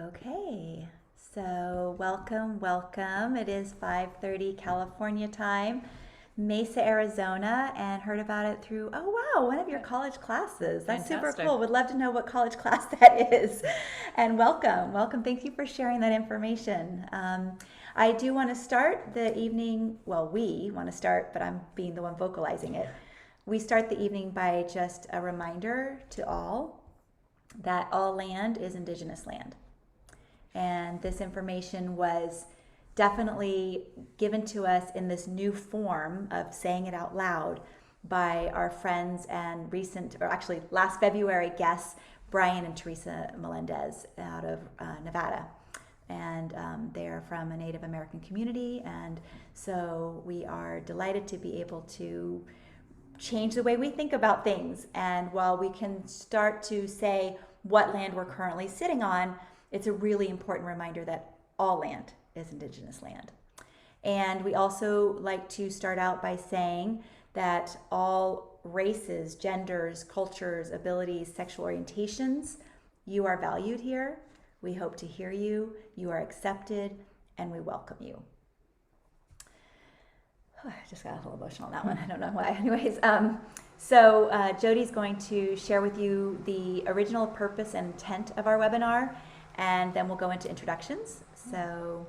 Okay, so welcome. It is 5:30 California time, Mesa, Arizona, and heard about it through, oh wow, one of your college classes. That's super Fantastic. cool. Would love to know what college class that is. And welcome. Thank you for sharing that information. I do want to start the evening, well, we want to start, but I'm being the one vocalizing it. We start the evening by just a reminder to all that all land is indigenous land. And this information was definitely given to us in this new form of saying it out loud by our friends and last February guests, Brian and Teresa Melendez out of Nevada. And they're from a Native American community. And so we are delighted to be able to change the way we think about things. And while we can start to say what land we're currently sitting on, it's a really important reminder that all land is indigenous land. And we also like to start out by saying that all races, genders, cultures, abilities, sexual orientations, you are valued here. We hope to hear you. You are accepted, and we welcome you. I just got a little emotional on that one. I don't know why. Anyways, so Jody's going to share with you the original purpose and intent of our webinar, and then we'll go into introductions. So,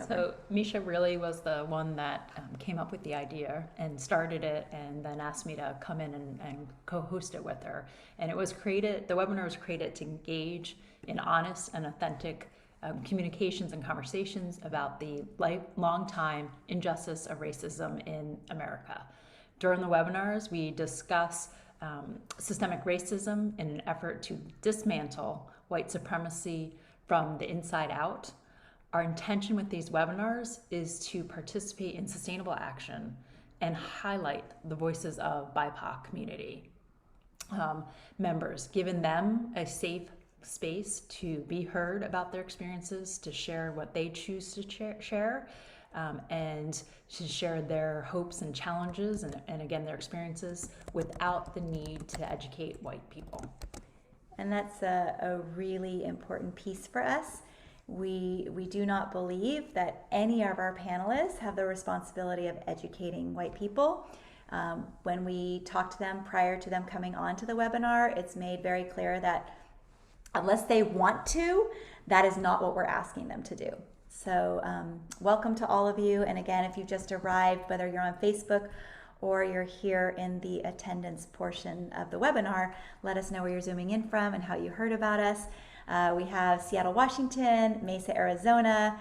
So Misha really was the one that came up with the idea and started it, and then asked me to come in and co-host it with her. And the webinar was created to engage in honest and authentic communications and conversations about the long time injustice of racism in America. During the webinars, we discuss systemic racism in an effort to dismantle white supremacy from the inside out. Our intention with these webinars is to participate in sustainable action and highlight the voices of BIPOC community members, giving them a safe space to be heard about their experiences, to share what they choose to share, and to share their hopes and challenges and again, their experiences without the need to educate white people. And that's a really important piece for us. We do not believe that any of our panelists have the responsibility of educating white people. When we talk to them prior to them coming onto the webinar, it's made very clear that unless they want to, that is not what we're asking them to do. So welcome to all of you. And again, if you've just arrived, whether you're on Facebook or you're here in the attendance portion of the webinar, let us know where you're zooming in from and how you heard about us. We have Seattle, Washington, Mesa, Arizona.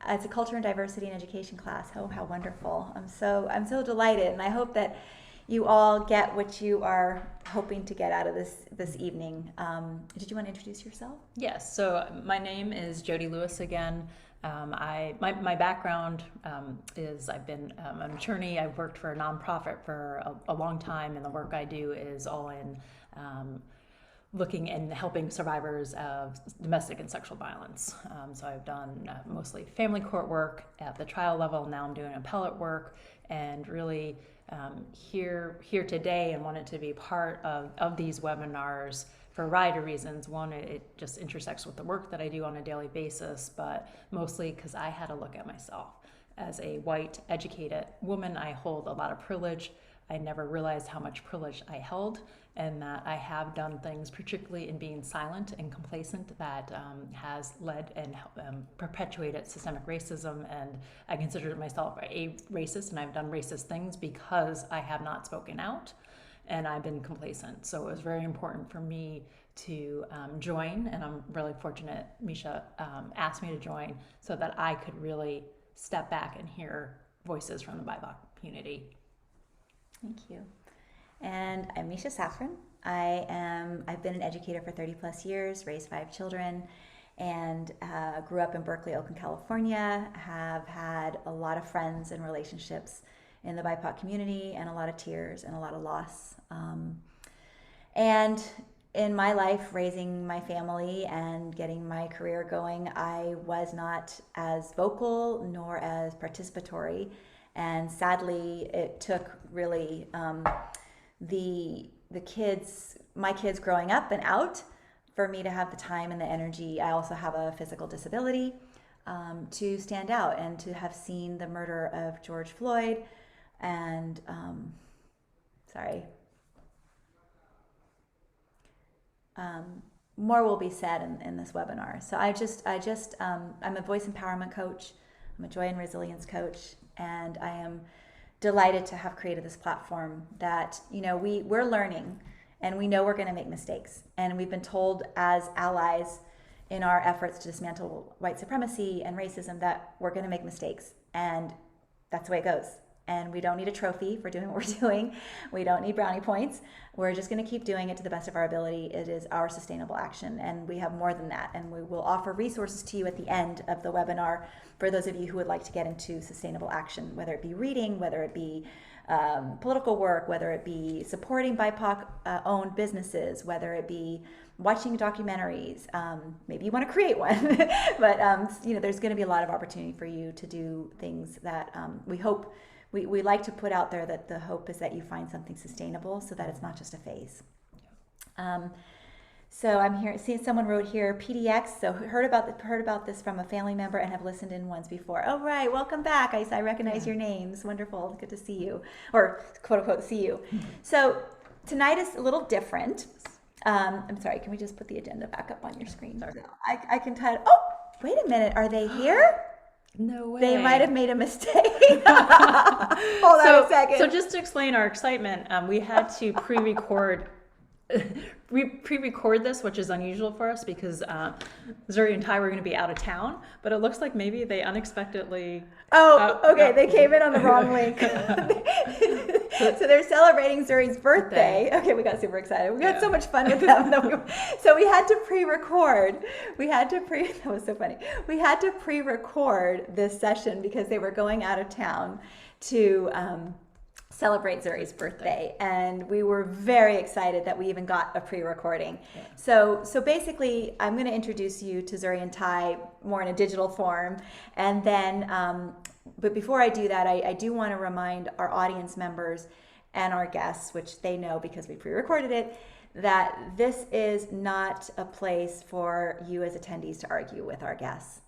It's a culture and diversity and education class. Oh, how wonderful. I'm so delighted, and I hope that you all get what you are hoping to get out of this evening. Did you want to introduce yourself? Yes, so my name is Jody Lewis again. My background is I've been an attorney. I've worked for a nonprofit for a long time, and the work I do is all in looking and helping survivors of domestic and sexual violence. So I've done mostly family court work at the trial level. Now I'm doing appellate work, and really here today and wanted to be part of these webinars for a variety of reasons. One, it just intersects with the work that I do on a daily basis, but mostly because I had to look at myself. As a white, educated woman, I hold a lot of privilege. I never realized how much privilege I held, and that I have done things, particularly in being silent and complacent, that has led and perpetuated systemic racism. And I consider myself a racist, and I've done racist things because I have not spoken out and I've been complacent. So it was very important for me to join, and I'm really fortunate Misha asked me to join so that I could really step back and hear voices from the BIPOC community. Thank you. And I'm Misha Safran. I've been an educator for 30 plus years, raised 5 children, and grew up in Berkeley, Oakland, California. Have had a lot of friends and relationships in the BIPOC community, and a lot of tears and a lot of loss. And in my life, raising my family and getting my career going, I was not as vocal nor as participatory. And sadly, it took really my kids growing up and out for me to have the time and the energy. I also have a physical disability to stand out and to have seen the murder of George Floyd and more will be said in this webinar. So I'm a voice empowerment coach. I'm a joy and resilience coach, and I am delighted to have created this platform that, we're learning, and we know we're going to make mistakes. And we've been told as allies in our efforts to dismantle white supremacy and racism that we're going to make mistakes. And that's the way it goes. And we don't need a trophy for doing what we're doing. We don't need brownie points. We're just going to keep doing it to the best of our ability. It is our sustainable action, and we have more than that. And we will offer resources to you at the end of the webinar for those of you who would like to get into sustainable action, whether it be reading, whether it be political work, whether it be supporting BIPOC-owned businesses, whether it be watching documentaries. Maybe you want to create one, but there's going to be a lot of opportunity for you to do things that we hope. We like to put out there that the hope is that you find something sustainable so that it's not just a phase. So I'm here seeing someone wrote here PDX. So heard about this from a family member and have listened in once before. Oh, right. Welcome back. I recognize your names. Wonderful. Good to see you, or quote unquote see you. So tonight is a little different. I'm sorry. Can we just put the agenda back up on your screen? So I can title. Oh, wait a minute. Are they here? No way. They might have made a mistake. Hold on a second. So just to explain our excitement, we had to pre-record this, which is unusual for us because Nzuri and Ty were going to be out of town, but it looks like maybe they unexpectedly... They came in on the wrong link. So they're celebrating Nzuri's birthday. Okay, we got super excited. We had so much fun with them. So we had to pre-record. That was so funny. We had to pre-record this session because they were going out of town to celebrate Nzuri's birthday, and we were very excited that we even got a pre-recording. Yeah. So basically, I'm going to introduce you to Nzuri and Ty more in a digital form, and then, but before I do that, I do want to remind our audience members and our guests, which they know because we pre-recorded it, that this is not a place for you as attendees to argue with our guests.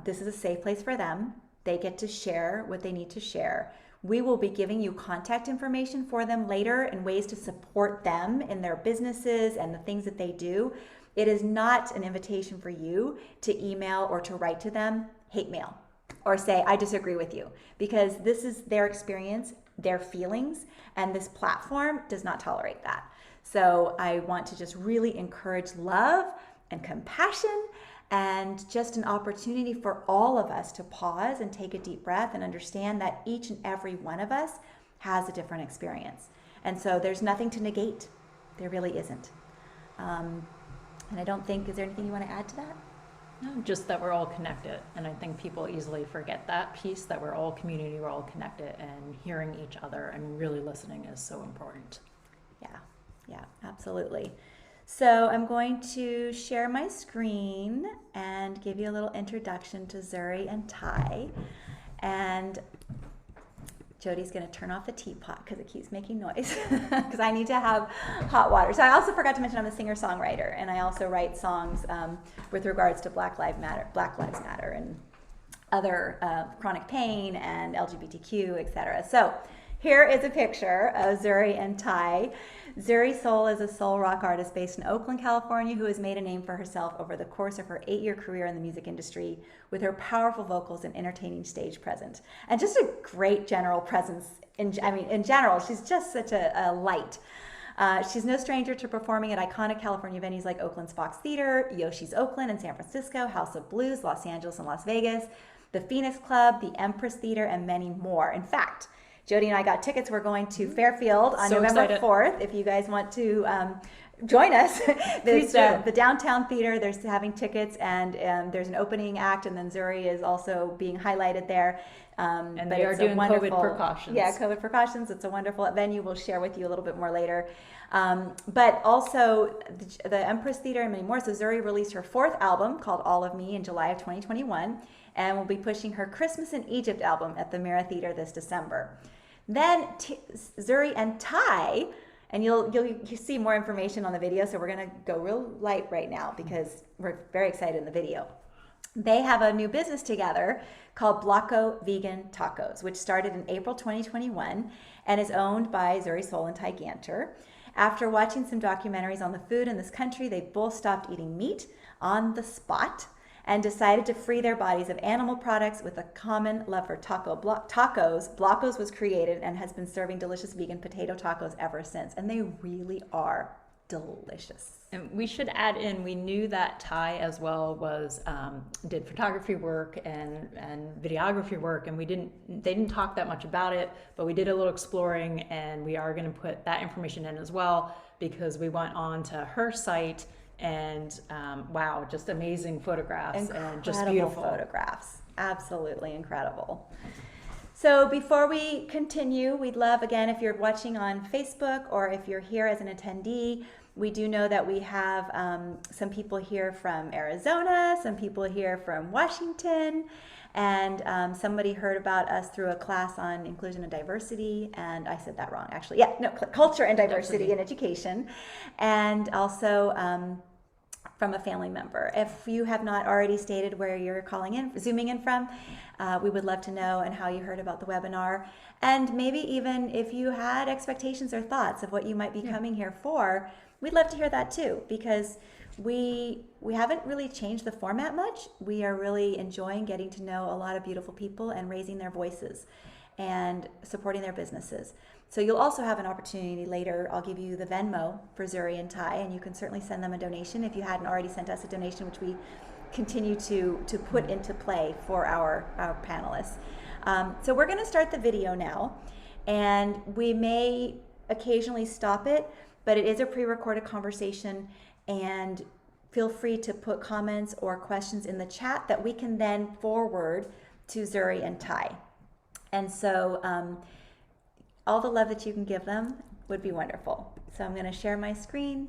This is a safe place for them. They get to share what they need to share. We will be giving you contact information for them later and ways to support them in their businesses and the things that they do. It is not an invitation for you to email or to write to them hate mail or say, I disagree with you, because this is their experience, their feelings, and this platform does not tolerate that. So I want to just really encourage love and compassion and just an opportunity for all of us to pause and take a deep breath and understand that each and every one of us has a different experience. And so there's nothing to negate. There really isn't. And I don't think, is there anything you want to add to that? No, just that we're all connected. And I think people easily forget that piece, that we're all community, we're all connected, and hearing each other and really listening is so important. Yeah, absolutely. So I'm going to share my screen and give you a little introduction to Nzuri and Ty. And Jody's going to turn off the teapot because it keeps making noise because I need to have hot water. So I also forgot to mention I'm a singer-songwriter, and I also write songs with regards to Black Lives Matter and other chronic pain and LGBTQ, etc. So here is a picture of Nzuri and Ty. Nzuri Soul is a soul rock artist based in Oakland, California, who has made a name for herself over the course of her 8-year career in the music industry with her powerful vocals and entertaining stage presence. And just a great general presence. In general, she's just such a light. She's no stranger to performing at iconic California venues like Oakland's Fox Theater, Yoshi's Oakland and San Francisco, House of Blues, Los Angeles and Las Vegas, the Fenix Club, the Empress Theater, and many more. In fact, Jody and I got tickets. We're going to Fairfield on November 4th. If you guys want to join us, there's the Downtown Theater. There's having tickets, and there's an opening act, and then Nzuri is also being highlighted there. And they are doing COVID precautions. Yeah, COVID precautions. It's a wonderful venue. We'll share with you a little bit more later. But also the Empress Theater and many more. So Nzuri released her 4th album called All of Me in July of 2021, and will be pushing her Christmas in Egypt album at the Mira Theatre this December. Then Nzuri and Ty And you'll see more information on the video. So we're going to go real light right now because we're very excited in the video. They have a new business together called Blocko Vegan Tacos, which started in April 2021 and is owned by Nzuri Soul Ty Ganter. After watching some documentaries on the food in this country, they both stopped eating meat on the spot and decided to free their bodies of animal products with a common love for tacos. Blockos was created and has been serving delicious vegan potato tacos ever since. And they really are delicious. And we should add in, we knew that Ty as well was did photography work and videography work, and they didn't talk that much about it, but we did a little exploring, and we are going to put that information in as well, because we went on to her site and wow, just amazing photographs. And just beautiful photographs. Absolutely incredible. So before we continue, we'd love, again, if you're watching on Facebook or if you're here as an attendee, we do know that we have some people here from Arizona, some people here from Washington, and somebody heard about us through a class on inclusion and diversity, and I said that wrong, actually. Yeah, no, culture and diversity in education, and also from a family member. If you have not already stated where you're zooming in from, we would love to know and how you heard about the webinar. And maybe even if you had expectations or thoughts of what you might be coming here for, we'd love to hear that too, because we haven't really changed the format much. We are really enjoying getting to know a lot of beautiful people and raising their voices and supporting their businesses. So you'll also have an opportunity later. I'll give you the Venmo for Nzuri and Ty, and you can certainly send them a donation if you hadn't already sent us a donation, which we continue to put into play for our panelists. So we're going to start the video now, and we may occasionally stop it, but it is a pre-recorded conversation, and feel free to put comments or questions in the chat that we can then forward to Nzuri and Ty. And so all the love that you can give them would be wonderful. So I'm going to share my screen.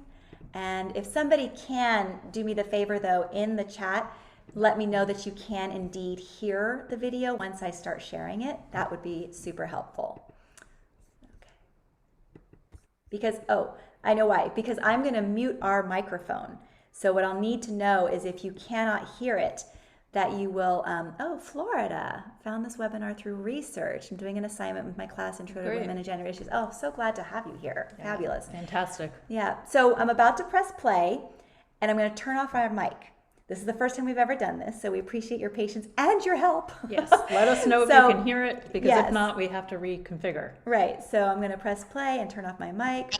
And if somebody can do me the favor, though, in the chat, let me know that you can indeed hear the video once I start sharing it. That would be super helpful. Okay. Because, oh, I know why. Because I'm going to mute our microphone. So what I'll need to know is if you cannot hear it, that you will, oh, Florida, found this webinar through research. I'm doing an assignment with my class, Intro to Women and Gender Issues. Oh, so glad to have you here. Yeah, fabulous. Fantastic. Yeah, so I'm about to press play, and I'm going to turn off our mic. This is the first time we've ever done this, so we appreciate your patience and your help. Yes, let us know if you can hear it, because if not, we have to reconfigure. Right, so I'm going to press play and turn off my mic.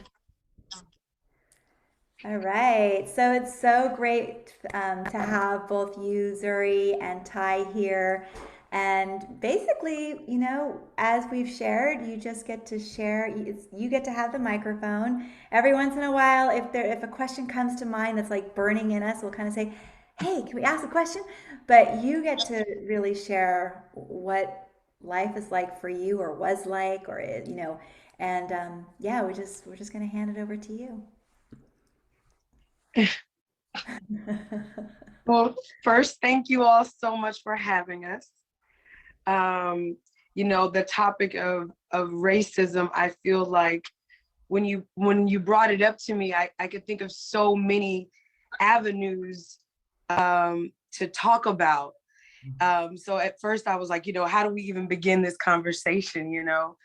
All right, so it's so great to have both you, Nzuri, and Ty here. And basically, you know, as we've shared, you just get to share, you get to have the microphone. Every once in a while, if a question comes to mind that's like burning in us, we'll kind of say, hey, can we ask a question? But you get to really share what life is like for you, or was like, or, you know, and yeah, we're just going to hand it over to you. Well, first, thank you all so much for having us. You know, the topic of racism, I feel like when you brought it up to me, I could think of so many avenues to talk about. So at first I was like, you know, how do we even begin this conversation, you know?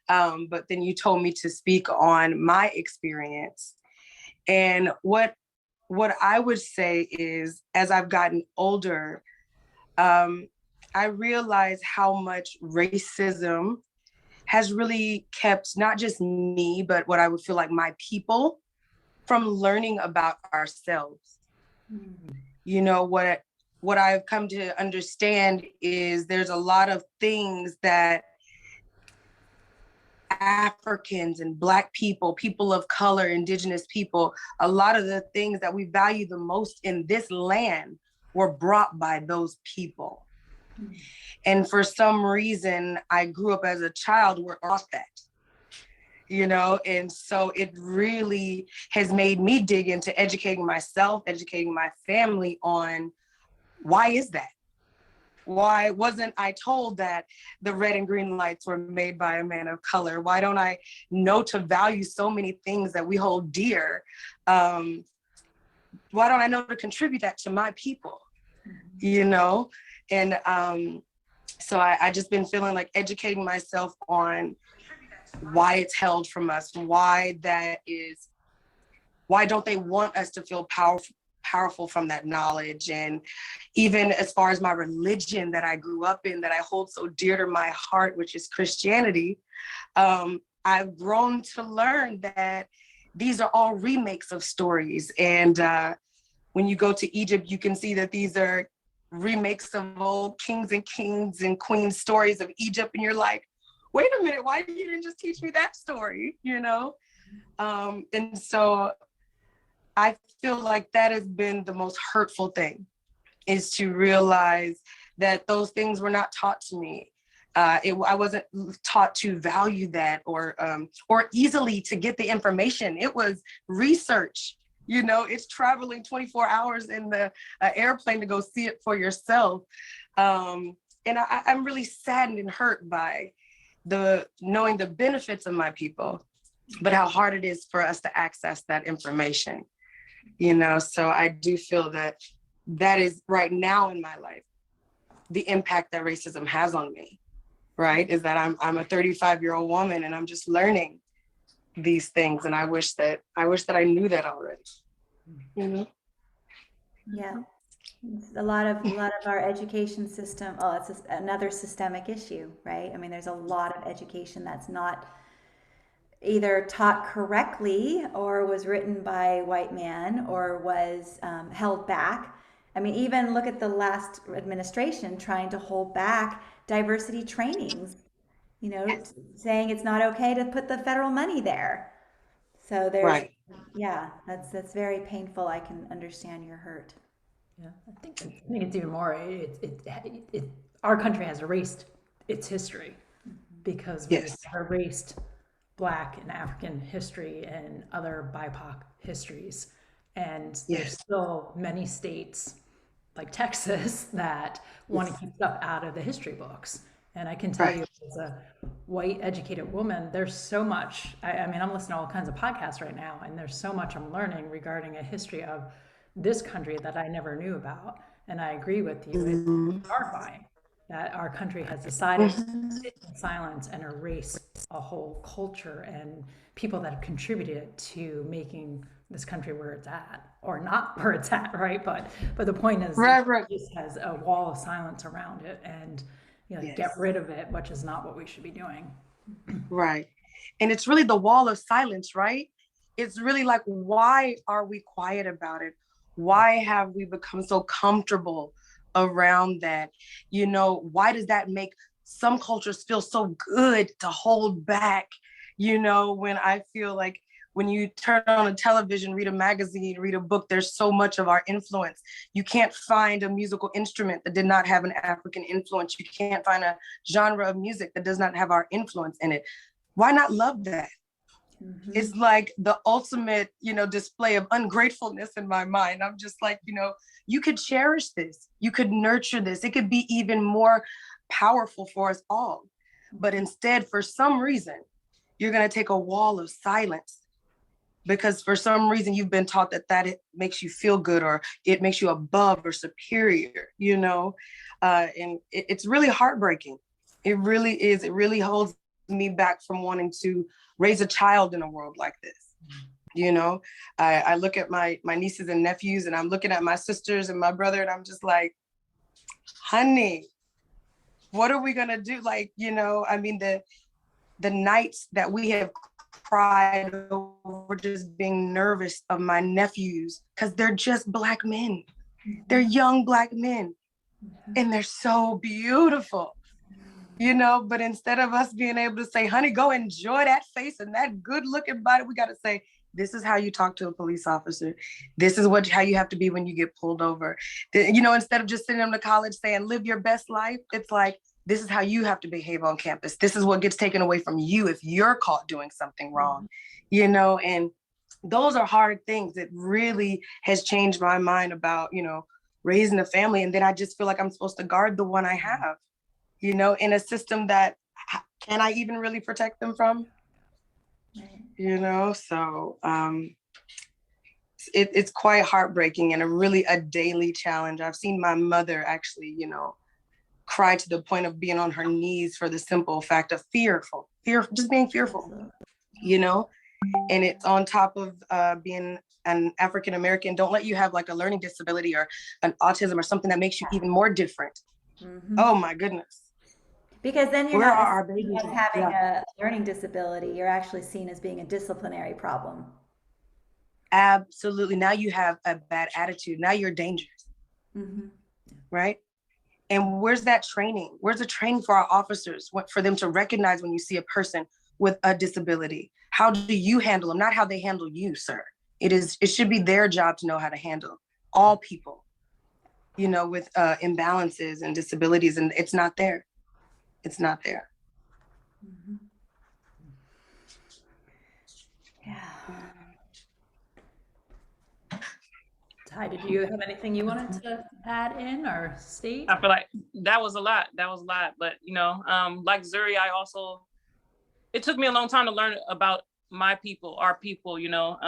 But then you told me to speak on my experience. And what I would say is, as I've gotten older, I realize how much racism has really kept not just me, but what I would feel like my people from learning about ourselves. Mm-hmm. You know, what I've come to understand is there's a lot of things that Africans and Black people, people of color, Indigenous people, a lot of the things that we value the most in this land were brought by those people. Mm-hmm. And for some reason, I grew up as a child where I lost that, you know, and so it really has made me dig into educating myself, educating my family on why is that? Why wasn't I told that the red and green lights were made by a man of color? Why don't I know to value so many things that we hold dear? Why don't I know to contribute that to my people? You know? And so I just been feeling like educating myself on why it's held from us, why don't they want us to feel powerful from that knowledge? And even as far as my religion that I grew up in, that I hold so dear to my heart, which is Christianity, I've grown to learn that these are all remakes of stories. And when you go to Egypt, you can see that these are remakes of old kings and queens stories of Egypt. And you're like, wait a minute, why you didn't just teach me that story, you know? And so I feel like that has been the most hurtful thing, is to realize that those things were not taught to me. I wasn't taught to value that or easily to get the information. It was research, you know, it's traveling 24 hours in the airplane to go see it for yourself. And I'm really saddened and hurt by knowing the benefits of my people, but how hard it is for us to access that information, you know? So I do feel that is right now in my life, the impact that racism has on me, right? Is that I'm a 35-year-old woman and I'm just learning these things. And I wish that I knew that already, you know? Yeah. A lot of our education system, oh, it's just another systemic issue, right? I mean, there's a lot of education that's not either taught correctly or was written by white man or was held back. I mean, even look at the last administration trying to hold back diversity trainings, you know, saying it's not okay to put the federal money there. So there's, Right. yeah, that's very painful. I can understand your hurt. Yeah, I think it's even more. Our country has erased its history because we Yes. have erased Black and African history and other BIPOC histories, and there's Yes. still many states like Texas that want to keep stuff out of the history books. And I can tell Right. you, as a white educated woman, there's so much. I mean, I'm listening to all kinds of podcasts right now, and there's so much I'm learning regarding a history of this country that I never knew about. And I agree with you. It's Mhm. horrifying that our country has decided to sit in silence and erase a whole culture and people that have contributed to making this country where it's at, or not where it's at, right? But the point is, Right, right. it just has a wall of silence around it, and get Yes. rid of it, which is not what we should be doing. Right. And it's really the wall of silence, right? It's really like, why are we quiet about it? Why have we become so comfortable around that? You know, why does that make some cultures feel so good to hold back? You know, when I feel like when you turn on a television, read a magazine, read a book, there's so much of our influence. You can't find a musical instrument that did not have an African influence. You can't find a genre of music that does not have our influence in it. Why not love that? Mm-hmm. It's like the ultimate, you know, display of ungratefulness in my mind. I'm just like, you know, you could cherish this. You could nurture this. It could be even more powerful for us all. But instead, for some reason, you're going to take a wall of silence because for some reason you've been taught that it makes you feel good or it makes you above or superior, you know? And it's really heartbreaking. It really is. It really holds me back from wanting to raise a child in a world like this. You know, I look at my nieces and nephews and I'm looking at my sisters and my brother and I'm just like, honey, what are we gonna do? Like, you know, I mean, the nights that we have cried over just being nervous of my nephews, because they're just Black men. They're young Black men and they're so beautiful. You know, but instead of us being able to say, honey, go enjoy that face and that good looking body, we got to say, this is how you talk to a police officer. This is how you have to be when you get pulled over. You know, instead of just sending them to college saying, live your best life, it's like, this is how you have to behave on campus. This is what gets taken away from you if you're caught doing something wrong, you know, and those are hard things. It really has changed my mind about, you know, raising a family, and then I just feel like I'm supposed to guard the one I have, you know, in a system that can I even really protect them from? You know, so it's quite heartbreaking and a daily challenge. I've seen my mother actually, you know, cry to the point of being on her knees for the simple fact of fear, just being fearful, you know, and it's on top of being an African American. Don't let you have like a learning disability or an autism or something that makes you even more different. Oh my goodness. Because then you're Where not are our babies? as having a learning disability, you're actually seen as being a disciplinary problem. Absolutely. Now you have a bad attitude. Now you're dangerous. Right? And where's that training? Where's the training for our officers, for them to recognize when you see a person with a disability? How do you handle them? Not how they handle you, sir. It should be their job to know how to handle all people, you know, with imbalances and disabilities, and it's not there. It's not there. Yeah. Ty, did you have anything you wanted to add in or state? I feel like that was a lot. But, you know, like Nzuri, it took me a long time to learn about my people, our people, you know.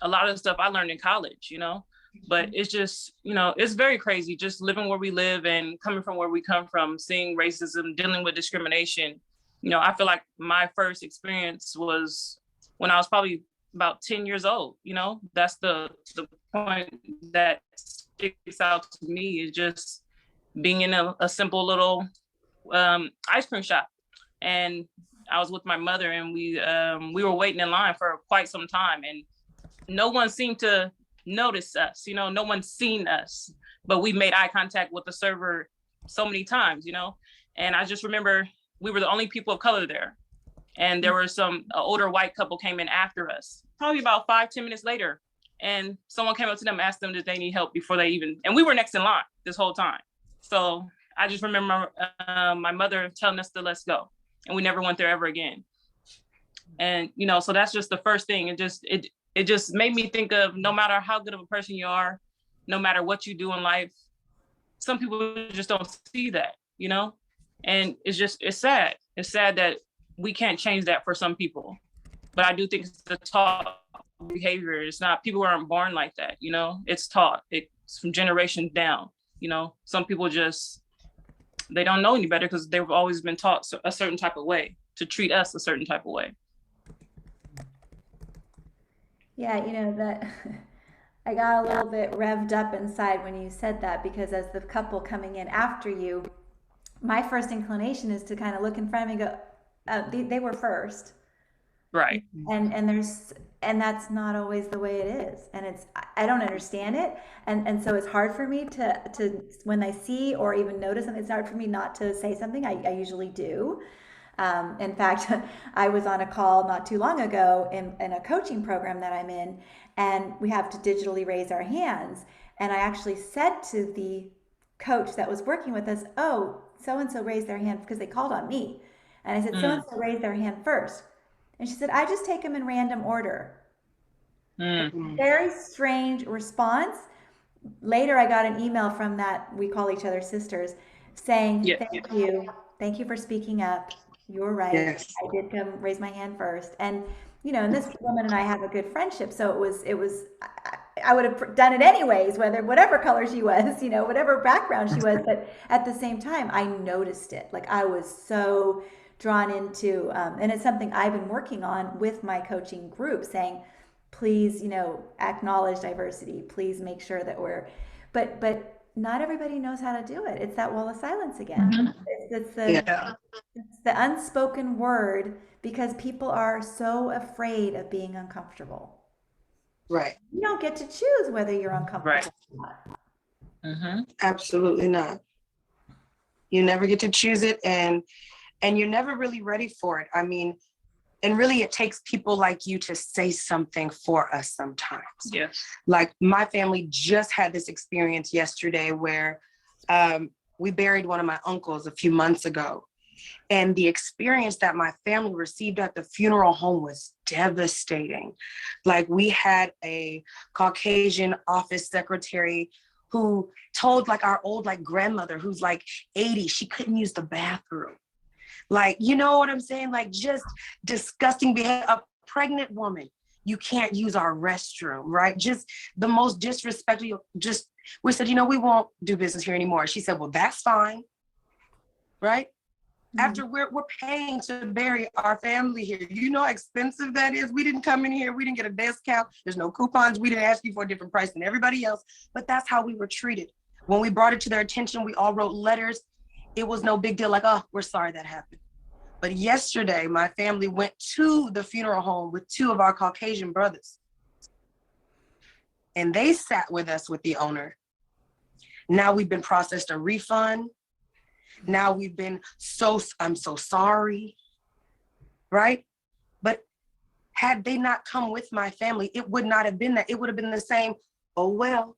A lot of the stuff I learned in college, you know, but it's just, you know, it's very crazy just living where we live and coming from where we come from, seeing racism, dealing with discrimination. You know, I feel like my first experience was when I was probably about 10 years old, you know. That's the point that sticks out to me, is just being in a simple little ice cream shop. And I was with my mother, and we were waiting in line for quite some time, and no one seemed to notice us, you know, no one's seen us, but we made eye contact with the server so many times, you know. And I just remember we were the only people of color there. And there were some older white couple came in after us, probably about 5-10 minutes later. And someone came up to them, asked them if they need help before they even, and we were next in line this whole time. So I just remember my mother telling us to let's go. And we never went there ever again. And, you know, so that's just the first thing. It just made me think of, no matter how good of a person you are, no matter what you do in life, some people just don't see that, you know? And it's sad. It's sad that we can't change that for some people. But I do think it's the taught behavior. It's not, people aren't born like that, you know? It's taught. It's from generations down, you know? Some people just, they don't know any better because they've always been taught a certain type of way, to treat us a certain type of way. Yeah, you know, that I got a little bit revved up inside when you said that, because as the couple coming in after you, my first inclination is to kind of look in front of me and go, they were first. Right. And that's not always the way it is. And I don't understand it. And so it's hard for me to when I see or even notice something, it's hard for me not to say something. I usually do. In fact, I was on a call not too long ago in a coaching program that I'm in, and we have to digitally raise our hands. And I actually said to the coach that was working with us, oh, so-and-so raised their hand, because they called on me. And I said, so-and-so raised their hand first. And she said, I just take them in random order. Very strange response. Later, I got an email from that, we call each other sisters, saying, thank you for speaking up. You're right. Yes. I did come raise my hand first. And, you know, and this woman and I have a good friendship. So it was, I would have done it anyways, whatever color she was, you know, whatever background she was. But at the same time, I noticed it. Like, I was so drawn into, and it's something I've been working on with my coaching group, saying, please, you know, acknowledge diversity. Please make sure that but not everybody knows how to do it. It's that wall of silence again. It's the unspoken word, because people are so afraid of being uncomfortable. Right. You don't get to choose whether you're uncomfortable or not. Absolutely not. You never get to choose it, and you're never really ready for it. I mean, and really it takes people like you to say something for us sometimes. Yes. Like, my family just had this experience yesterday where we buried one of my uncles a few months ago. And the experience that my family received at the funeral home was devastating. Like, we had a Caucasian office secretary who told like our old like grandmother who's like 80, she couldn't use the bathroom. Like, you know what I'm saying? Like just disgusting behavior. A pregnant woman, you can't use our restroom, right? Just the most disrespectful. Just we said, you know, we won't do business here anymore. She said, well, that's fine, right? After we're paying to bury our family here. You know how expensive that is? We didn't come in here. We didn't get a discount. There's no coupons. We didn't ask you for a different price than everybody else, but that's how we were treated. When we brought it to their attention, we all wrote letters. It was no big deal. Like, oh, we're sorry that happened. But yesterday, my family went to the funeral home with 2 of our Caucasian brothers. And they sat with us with the owner. Now we've been processed a refund. Now we've been I'm so sorry, right? But had they not come with my family, it would not have been that. It would have been the same, oh, well,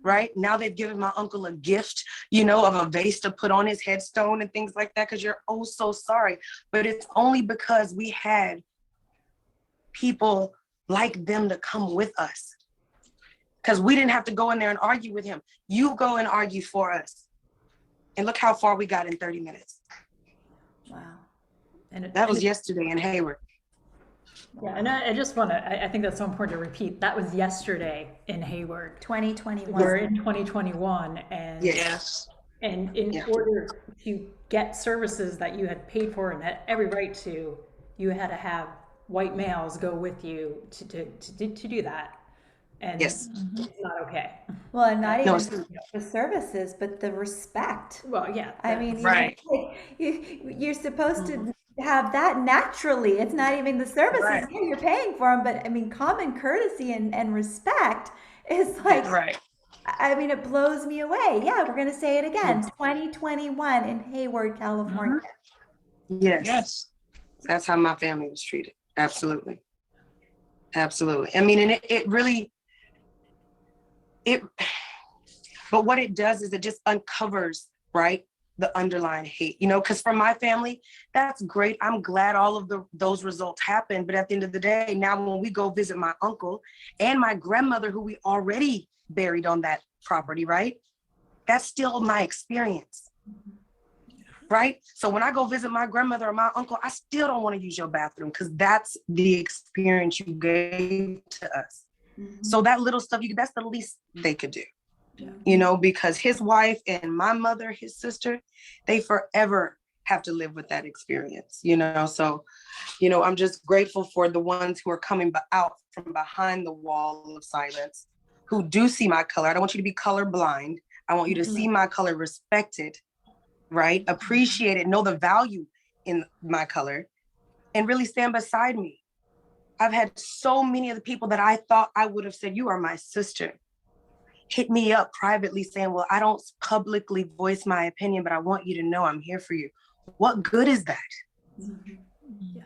right? Now they've given my uncle a gift, you know, of a vase to put on his headstone and things like that, because you're oh so sorry. But it's only because we had people like them to come with us, because we didn't have to go in there and argue with him. You go and argue for us. And look how far we got in 30 minutes. Wow. And that was yesterday in Hayward. Yeah, and I just want to, I think that's so important to repeat. That was yesterday in Hayward. 2021. We're in 2021. And, yes. And in order to get services that you had paid for and had every right to, you had to have white males go with you to do that. And yes. It's not okay. Well, and not even the services, but the respect. Well, yeah. I mean, right. You're supposed to have that naturally. It's not even the services. Right. Yeah, you're paying for them, but I mean, common courtesy and respect is like, right. I mean, it blows me away. Yeah, we're going to say it again. 2021 in Hayward, California. Yes. Yes. That's how my family was treated. Absolutely. Absolutely. I mean, and it really, but what it does is it just uncovers, right, the underlying hate, you know, because for my family, that's great. I'm glad all of those results happened. But at the end of the day, now when we go visit my uncle and my grandmother, who we already buried on that property, right, that's still my experience, right? So when I go visit my grandmother or my uncle, I still don't want to use your bathroom because that's the experience you gave to us. So that little stuff, that's the least they could do, you know, because his wife and my mother, his sister, they forever have to live with that experience, you know? So, you know, I'm just grateful for the ones who are coming out from behind the wall of silence, who do see my color. I don't want you to be colorblind. I want you to see my color respected, right? Appreciate it, know the value in my color, and really stand beside me. I've had so many of the people that I thought I would have said, you are my sister, hit me up privately saying, well, I don't publicly voice my opinion, but I want you to know I'm here for you. What good is that? Yeah.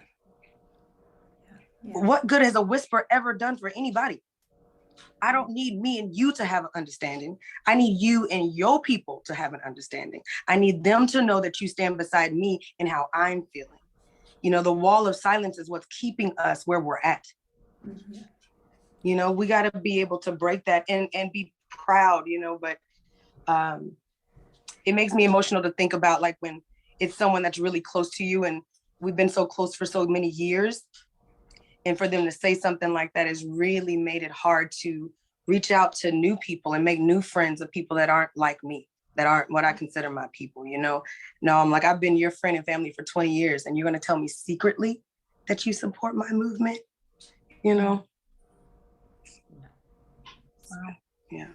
What good has a whisper ever done for anybody? I don't need me and you to have an understanding. I need you and your people to have an understanding. I need them to know that you stand beside me and how I'm feeling. You know, the wall of silence is what's keeping us where we're at. You know, we got to be able to break that and be proud, you know, but it makes me emotional to think about like when it's someone that's really close to you and we've been so close for so many years. And for them to say something like that has really made it hard to reach out to new people and make new friends of people that aren't like me, that aren't what I consider my people, you know? No, I'm like, I've been your friend and family for 20 years and you're going to tell me secretly that you support my movement, you know? Wow. Yeah.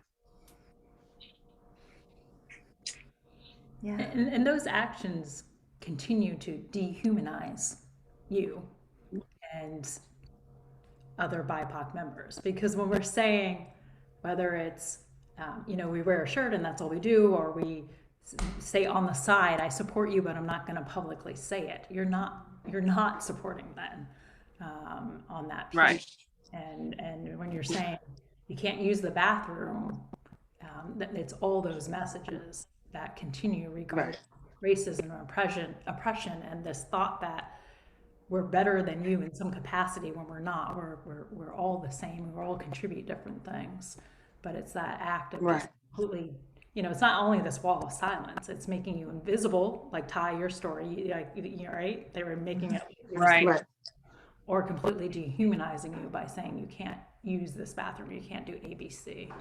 Yeah. And those actions continue to dehumanize you and other BIPOC members, because when we're saying, whether it's you know, we wear a shirt and that's all we do, or we say on the side, I support you, but I'm not going to publicly say it. You're not supporting them on that piece. Right. And when you're saying you can't use the bathroom, it's all those messages that continue regarding racism and oppression, and this thought that we're better than you in some capacity when we're not. We're all the same. We all contribute different things. but it's that act of Right. just completely, it's not only this wall of silence, it's making you invisible, like Ty, your story, like, right? They were making it Right. Right. or completely dehumanizing you by saying you can't use this bathroom, you can't do ABC.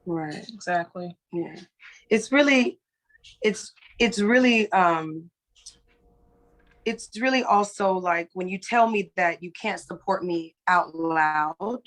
Right. Exactly. Yeah. It's really it's really also like when you tell me that you can't support me out loud,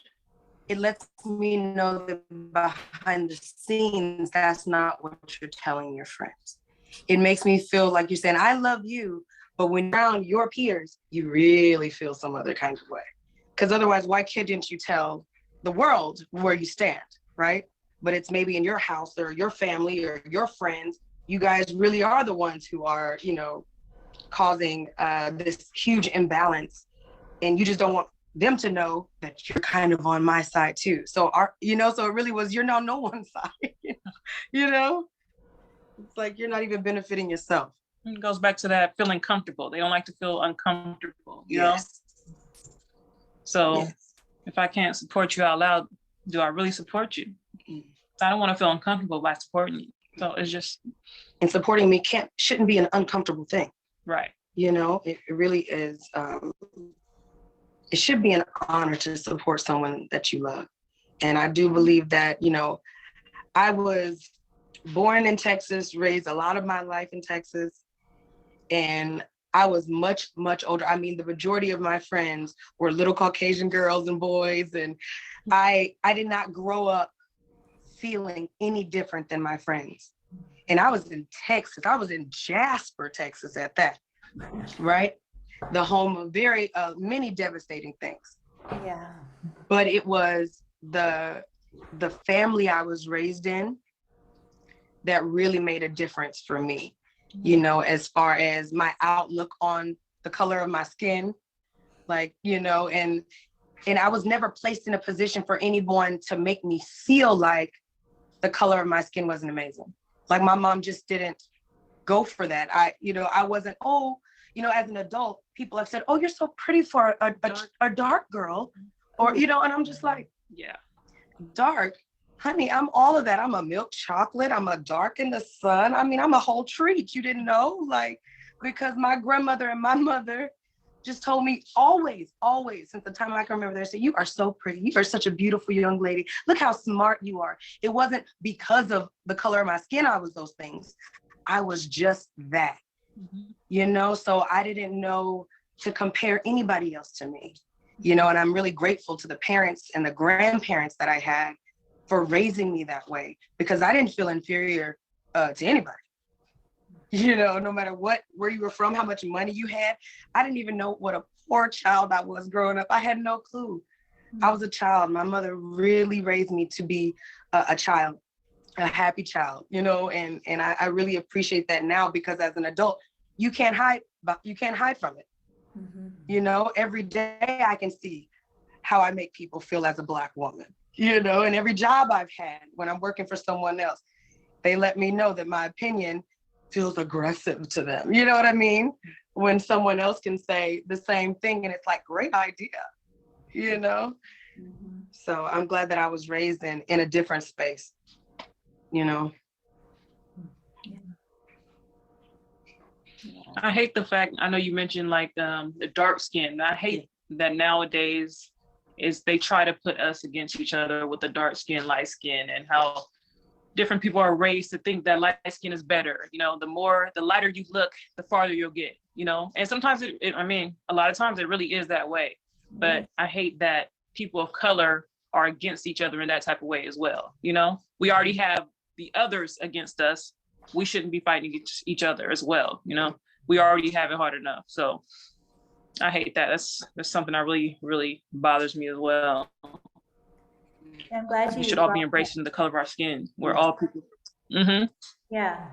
it lets me know that behind the scenes, that's not what you're telling your friends. It makes me feel like you're saying, I love you, but when you're around your peers, you really feel some other kind of way. Because otherwise, why couldn't you tell the world where you stand, right? But it's maybe in your house or your family or your friends, you guys really are the ones who are, causing this huge imbalance, and you just don't want them to know that you're kind of on my side too. So so it really was, you're on no one's side. It's like you're not even benefiting yourself. It goes back to that feeling comfortable. They don't like to feel uncomfortable, you know? So if I can't support you out loud, do I really support you? I don't want to feel uncomfortable by supporting you. So it's just, and supporting me shouldn't be an uncomfortable thing. right. It really is. It should be an honor to support someone that you love. And I do believe that, I was born in Texas, raised a lot of my life in Texas, and I was much, much older. I mean, the majority of my friends were little Caucasian girls and boys, and I did not grow up feeling any different than my friends. And I was in Texas. I was in Jasper, Texas at that, right? The home of many devastating things. Yeah. But it was the family I was raised in that really made a difference for me, as far as my outlook on the color of my skin, and I was never placed in a position for anyone to make me feel like the color of my skin wasn't amazing. Like my mom just didn't go for that. I wasn't, as an adult, people have said, oh, you're so pretty for a dark girl, or, and I'm just like, yeah, dark, honey, I'm all of that. I'm a milk chocolate. I'm a dark in the sun. I mean, I'm a whole treat. You didn't know? Because my grandmother and my mother just told me always, since the time I can remember, they said, you are so pretty. You are such a beautiful young lady. Look how smart you are. It wasn't because of the color of my skin I was those things. I was just that, so I didn't know to compare anybody else to me, and I'm really grateful to the parents and the grandparents that I had for raising me that way, because I didn't feel inferior to anybody. No matter where you were from, how much money you had. I didn't even know what a poor child I was growing up. I had no clue. I was a child. My mother really raised me to be a child, a happy child, and I really appreciate that now, because as an adult, you can't hide from it. Every day I can see how I make people feel as a Black woman, and every job I've had when I'm working for someone else, they let me know that my opinion feels aggressive to them. You know what I mean? When someone else can say the same thing and it's like, great idea, So I'm glad that I was raised in a different space, I hate the fact, I know you mentioned the dark skin. I hate that nowadays they try to put us against each other with the dark skin, light skin, and how different people are raised to think that light skin is better. The lighter you look, the farther you'll get, and sometimes a lot of times it really is that way. But I hate that people of color are against each other in that type of way as well. We already have the others against us. We shouldn't be fighting each other as well. We already have it hard enough. So I hate that. That's something that really, really bothers me as well. I'm glad we should all be embracing the color of our skin. We're all people. Mm-hmm. Yeah,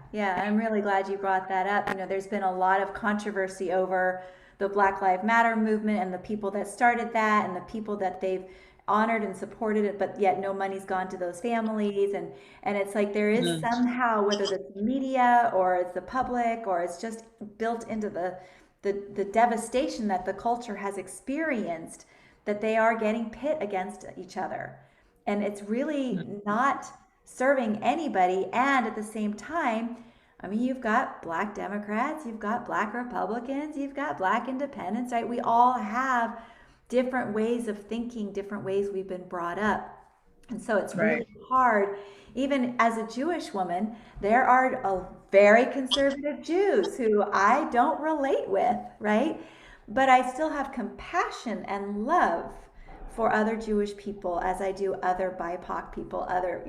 I'm really glad you brought that up. There's been a lot of controversy over the Black Lives Matter movement and the people that started that and the people that they've honored and supported it, but yet no money's gone to those families. And it's like there is somehow, whether it's media or it's the public or it's just built into the devastation that the culture has experienced, that they are getting pit against each other. And it's really not serving anybody. And at the same time, I mean, you've got Black Democrats, you've got Black Republicans, you've got Black independents, right? We all have different ways of thinking, different ways we've been brought up. And so it's really hard. Even as a Jewish woman, there are a very conservative Jews who I don't relate with, right? But I still have compassion and love for other Jewish people as I do other BIPOC people, other,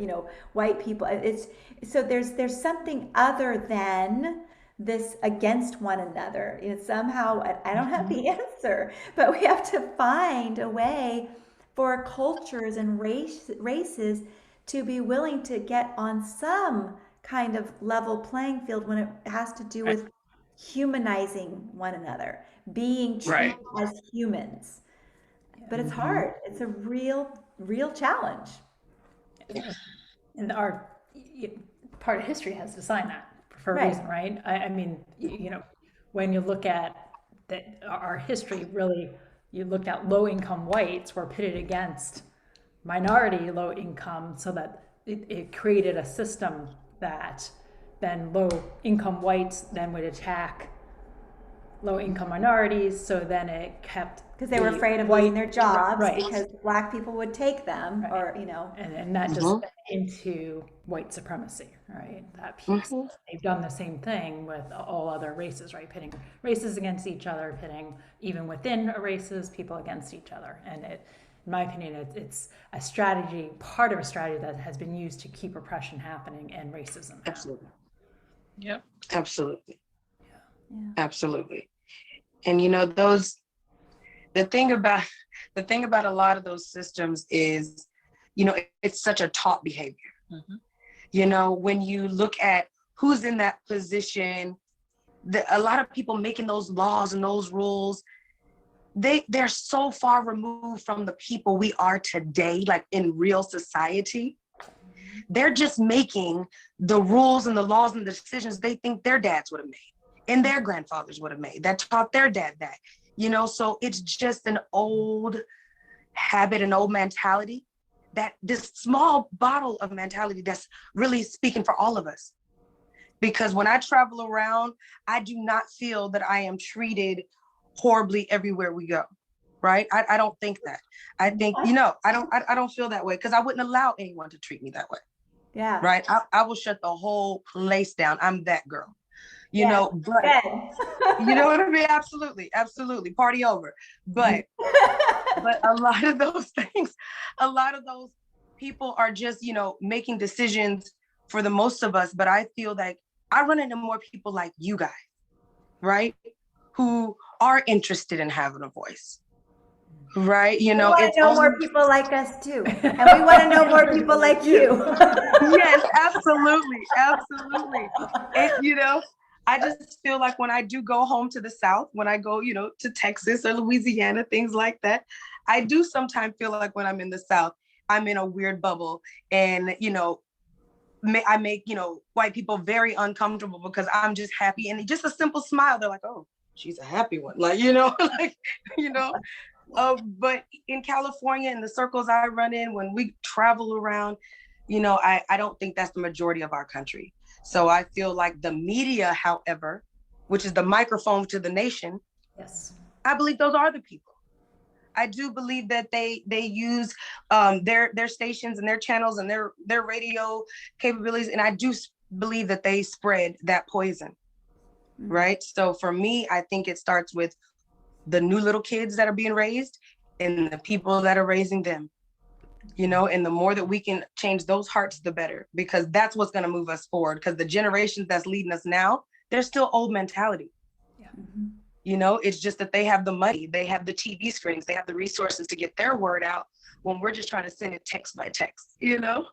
white people. It's so there's something other than this against one another. Somehow I don't have the answer, but we have to find a way for cultures and races to be willing to get on some kind of level playing field when it has to do with humanizing one another, being treated as humans. But it's hard. It's a real challenge. And our part of history has designed that for a reason, right? I mean, when you look at our history, really, you looked at low-income whites were pitted against minority low-income, so that it created a system that then low-income whites then would attack low-income minorities. So then it kept because they were afraid of losing their jobs because Black people would take them, or and that just fed into white supremacy, right? That piece. They've done the same thing with all other races, right? Pitting races against each other, pitting even within races, people against each other. And in my opinion, it's a strategy, part of a strategy that has been used to keep oppression happening and racism. Absolutely. Yep. Absolutely. Yeah. Absolutely. And the thing about a lot of those systems is, it's such a taught behavior. When you look at who's in that position, a lot of people making those laws and those rules, they're so far removed from the people we are today, like in real society. They're just making the rules and the laws and the decisions they think their dads would have made and their grandfathers would have made, that taught their dad that. So it's just an old habit, an old mentality, that this small bottle of mentality that's really speaking for all of us. Because when I travel around, I do not feel that I am treated horribly everywhere we go, right? I don't think that. I think, I don't feel that way because I wouldn't allow anyone to treat me that way. Yeah. Right? I will shut the whole place down. I'm that girl. But you know what I mean? Absolutely. Party over. But a lot of those things, a lot of those people are just, making decisions for the most of us. But I feel like I run into more people like you guys, right? Who are interested in having a voice. Right? We want to know more people like us too. And we want to know more people like you. Yes, absolutely. And, I just feel like when I do go home to the South, when I go, to Texas or Louisiana, things like that, I do sometimes feel like when I'm in the South, I'm in a weird bubble. And, I make, white people very uncomfortable because I'm just happy. And just a simple smile, they're like, oh, she's a happy one. Like, but in California, in the circles I run in, when we travel around, I don't think that's the majority of our country. So I feel like the media, however, which is the microphone to the nation, yes, I believe those are the people. I do believe that they use their stations and their channels and their radio capabilities, and I do believe that they spread that poison, right? So for me, I think it starts with the new little kids that are being raised and the people that are raising them. And the more that we can change those hearts, the better, because that's what's going to move us forward. Because the generations that's leading us now, they're still old mentality. Yeah. It's just that they have the money, they have the TV screens, they have the resources to get their word out when we're just trying to send it text by text, Yeah.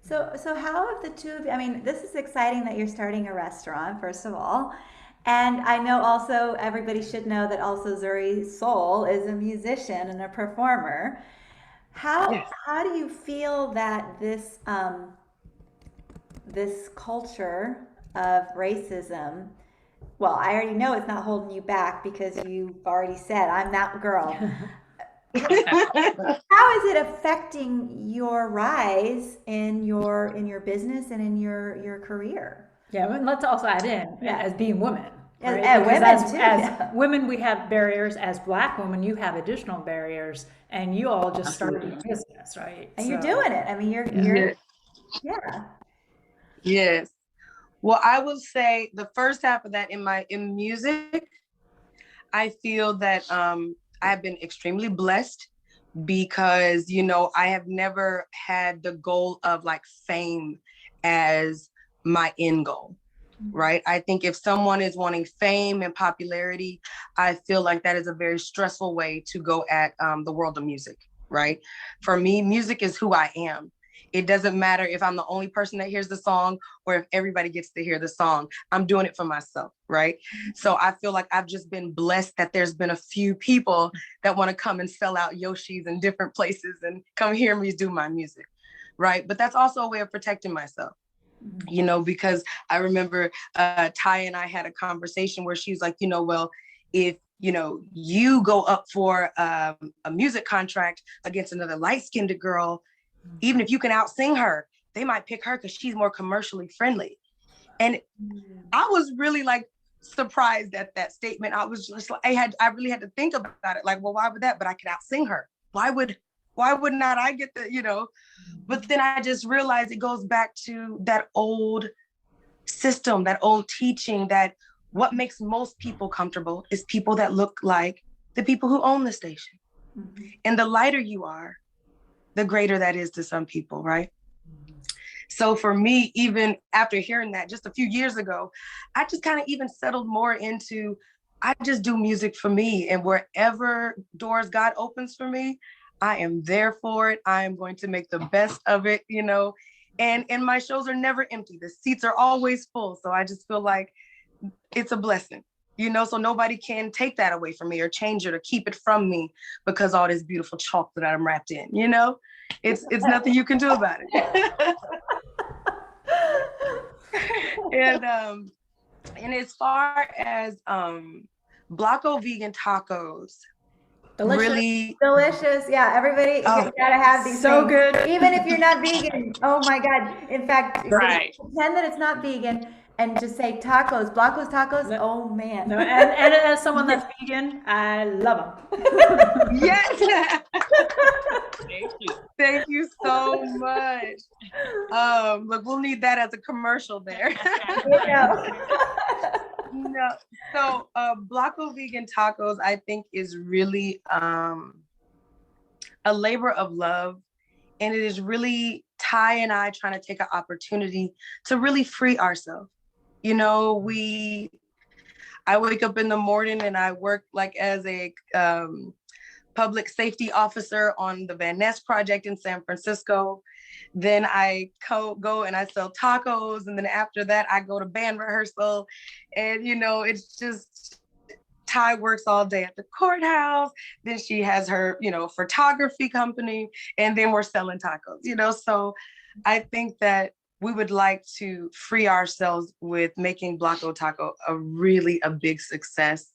So how have the two of you, I mean, this is exciting that you're starting a restaurant, first of all. And I know also everybody should know that also Nzuri Soul is a musician and a performer. How do you feel that this this culture of racism, well, I already know it's not holding you back because you've already said I'm that girl. How is it affecting your rise in your business and in your career? Yeah, and let's also add in as being women. And- Right? and Because women too, as yeah. women, we have barriers. As Black women, you have additional barriers, and you all just started a business, right? And you're doing it. I mean, you're Yes. yeah. Yes. Well, I will say the first half of that in music, I feel that I've been extremely blessed because, you know, I have never had the goal of like fame as my end goal, right? I think if someone is wanting fame and popularity, I feel like that is a very stressful way to go at the world of music, right? For me, music is who I am. It doesn't matter if I'm the only person that hears the song or if everybody gets to hear the song. I'm doing it for myself, right? So I feel like I've just been blessed that there's been a few people that want to come and sell out Yoshis in different places and come hear me do my music, right? But that's also a way of protecting myself, you know, because I remember Ty and I had a conversation where she was like, you know, well, if you know, you go up for a music contract against another light-skinned girl, even if you can outsing her, they might pick her because she's more commercially friendly. And I was really like surprised at that statement. I was just like, I really had to think about it. Like, well, why would that? But I could outsing her. Why would not I get the, you know? But then I just realized it goes back to that old system, that old teaching, that what makes most people comfortable is people that look like the people who own the station. Mm-hmm. And the lighter you are, the greater that is to some people, right? So for me, even after hearing that just a few years ago, I just kind of even settled more into, I just do music for me, and wherever doors God opens for me, I am there for it. I am going to make the best of it, you know, and my shows are never empty. The seats are always full. So I just feel like it's a blessing, you know, so nobody can take that away from me or change it or keep it from me because all this beautiful chocolate I'm wrapped in, you know, it's nothing you can do about it. And as far as Blocko Vegan Tacos, Delicious. Really delicious. Yeah, everybody, you gotta have these. So things. good. Even if you're not vegan. Oh my God. In fact, Right. pretend that it's not vegan and just say tacos, Blocko's tacos. No, oh man. No, and as someone that's vegan, I love them. yes. Thank you. Thank you so much. Look, we'll need that as a commercial there. No, so Blocko Vegan Tacos, I think, is really a labor of love. And it is really Ty and I trying to take an opportunity to really free ourselves. You know, I wake up in the morning and I work like as a public safety officer on the Van Ness project in San Francisco. Then I go and I sell tacos. And then after that, I go to band rehearsal. And, you know, it's just, Ty works all day at the courthouse. Then she has her, you know, photography company. And then we're selling tacos, you know. So I think that we would like to free ourselves with making Blocko Taco a big success.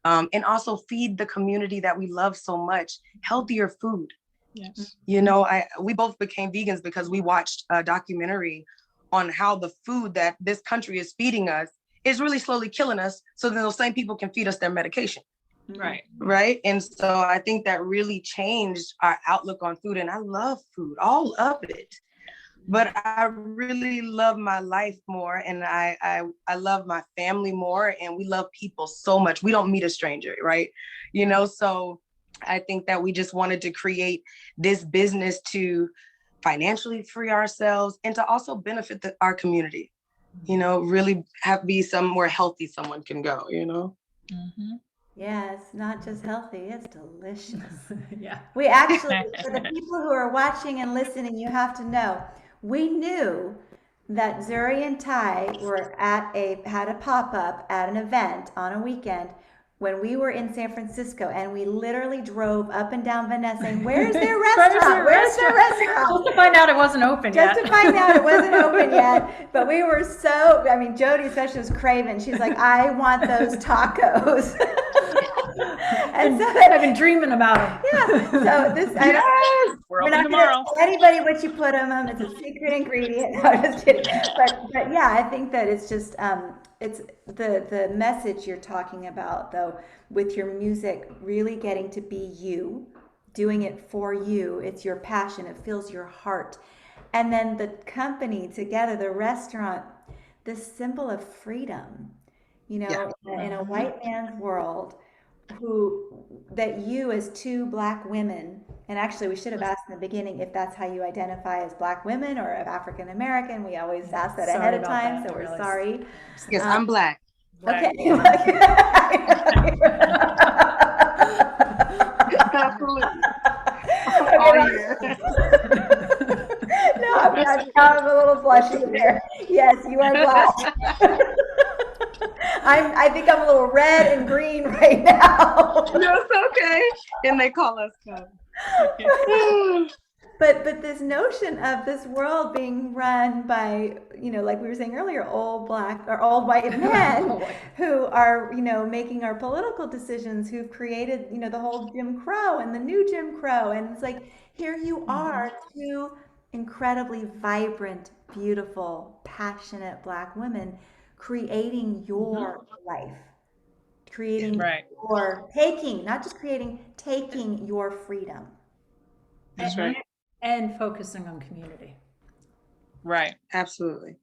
And also feed the community that we love so much healthier food. Yes. You know, we both became vegans because we watched a documentary on how the food that this country is feeding us is really slowly killing us. So then those same people can feed us their medication. Right. Right. And so I think that really changed our outlook on food. And I love food, all of it. But I really love my life more, and I love my family more, and we love people so much. We don't meet a stranger, right? You know, so I think that we just wanted to create this business to financially free ourselves and to also benefit our community, you know, really be somewhere healthy someone can go, you know? Mm-hmm. Yeah, it's not just healthy, it's delicious. Yeah. We actually, for the people who are watching and listening, you have to know, we knew that Nzuri and Ty had a pop-up at an event on a weekend when we were in San Francisco, and we literally drove up and down Van Ness saying, where's their restaurant? Where's their restaurant? Just to find out it wasn't open yet. Just to find out it wasn't open yet. But we were so, I mean, Jody especially was craving. She's like, I want those tacos. And so I've been dreaming about them. yeah. So this, We're we're open not going to tomorrow. tell anybody what you put on them. It's a secret ingredient. No, I'm just kidding. But yeah, I think that it's just it's the message you're talking about though, with your music really getting to be you, doing it for you. It's your passion. It fills your heart, and then the company together, the restaurant, this symbol of freedom. You know, in a white man's world, who that you as two Black women, and actually we should have asked in the beginning if that's how you identify as Black women or of African American. We always ask that ahead of time, so we're sorry. Yes, I'm Black. Okay. Absolutely. All year. No, I'm a little blushy there. Yes, you are Black. I think I'm a little red and green right now. No, it's okay. And they call us Cub. But this notion of this world being run by, you know, like we were saying earlier, old Black or old white men who are, you know, making our political decisions, who've created, you know, the whole Jim Crow and the new Jim Crow. And it's like, here you are, two incredibly vibrant, beautiful, passionate Black women creating your life, creating your taking, not just creating, taking your freedom. That's right. And focusing on community. Right. Absolutely.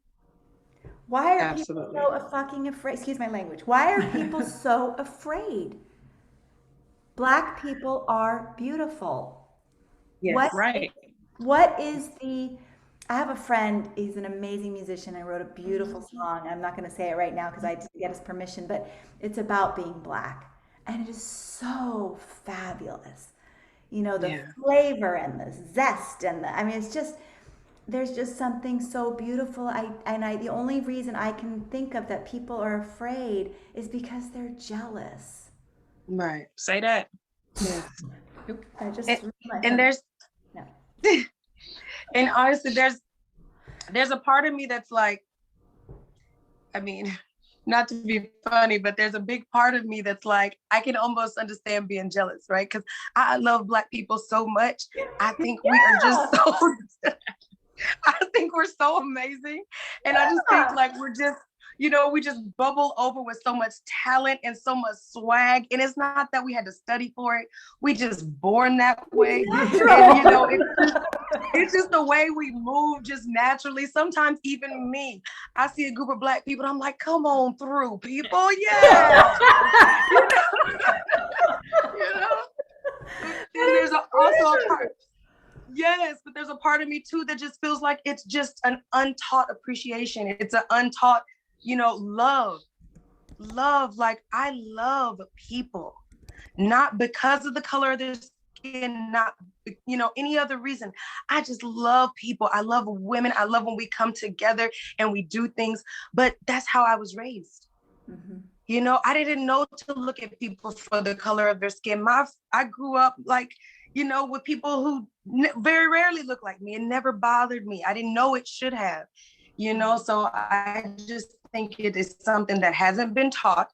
Why are people so fucking afraid? Excuse my language. Why are people so afraid? Black people are beautiful. Yes. What is the... I have a friend, he's an amazing musician. I wrote a beautiful song. I'm not going to say it right now because I didn't get his permission, but it's about being Black. And it is so fabulous. You know, the flavor and the zest and I mean, it's just, there's just something so beautiful. The only reason I can think of that people are afraid is because they're jealous. Right. Say that. Yeah. I just and there's and honestly, there's a part of me that's like, I mean, not to be funny, but there's a big part of me that's like, I can almost understand being jealous, right? Because I love Black people so much. I think we are just so, I think we're so amazing. And I just think like we're just, you know, we just bubble over with so much talent and so much swag. And it's not that we had to study for it. We just born that way. And, you know, it's just the way we move just naturally. Sometimes even me, I see a group of Black people and I'm like, come on through, people. Yeah. you know? And there's also a part. Yes, but there's a part of me too that just feels like it's just an untaught appreciation. It's an untaught, you know, love. Like I love people, not because of the color of their skin, not, you know, any other reason. I just love people. I love women. I love when we come together and we do things, but that's how I was raised. Mm-hmm. You know, I didn't know to look at people for the color of their skin. I grew up like, you know, with people who very rarely look like me. It never bothered me. I didn't know it should have, you know, so I just think it is something that hasn't been taught.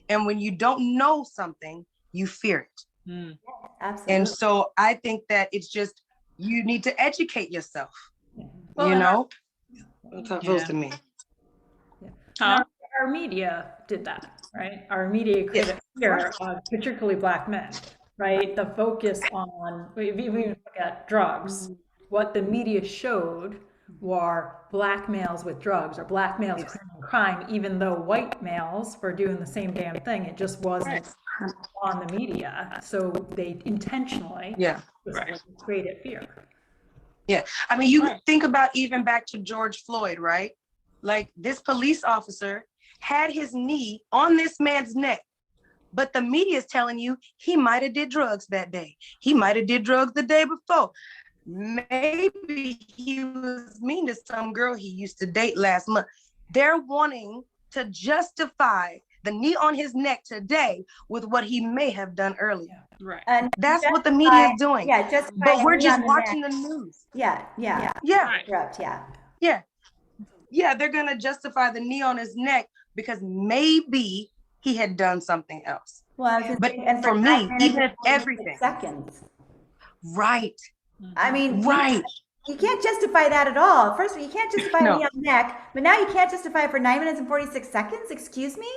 And when you don't know something, you fear it. Mm. Absolutely. And so I think that it's just, you need to educate yourself, well, you know? That's how it feels to me. Yeah. Our media did that, right? Our media created fear of particularly Black men, right? The focus on, if you even look at drugs, what the media showed were Black males with drugs or Black males committing crime, even though white males were doing the same damn thing. It just wasn't on the media. So they intentionally created fear. Yeah. I mean, you think about even back to George Floyd, right? Like this police officer had his knee on this man's neck, but the media is telling you he might have did drugs that day. He might have did drugs the day before. Maybe he was mean to some girl he used to date last month. They're wanting to justify the knee on his neck today with what he may have done earlier. Right. And that's what the media is doing. Yeah, just but we're just watching the news. Yeah. Correct. Yeah, they're gonna justify the knee on his neck because maybe he had done something else. Well, I was gonna But say, and for 9 me, minutes even and if 46 everything, seconds. right, I mean, right, you can't justify that at all. First of all, you can't justify a knee no, on the neck, but now you can't justify it for 9 minutes and 46 seconds. Excuse me?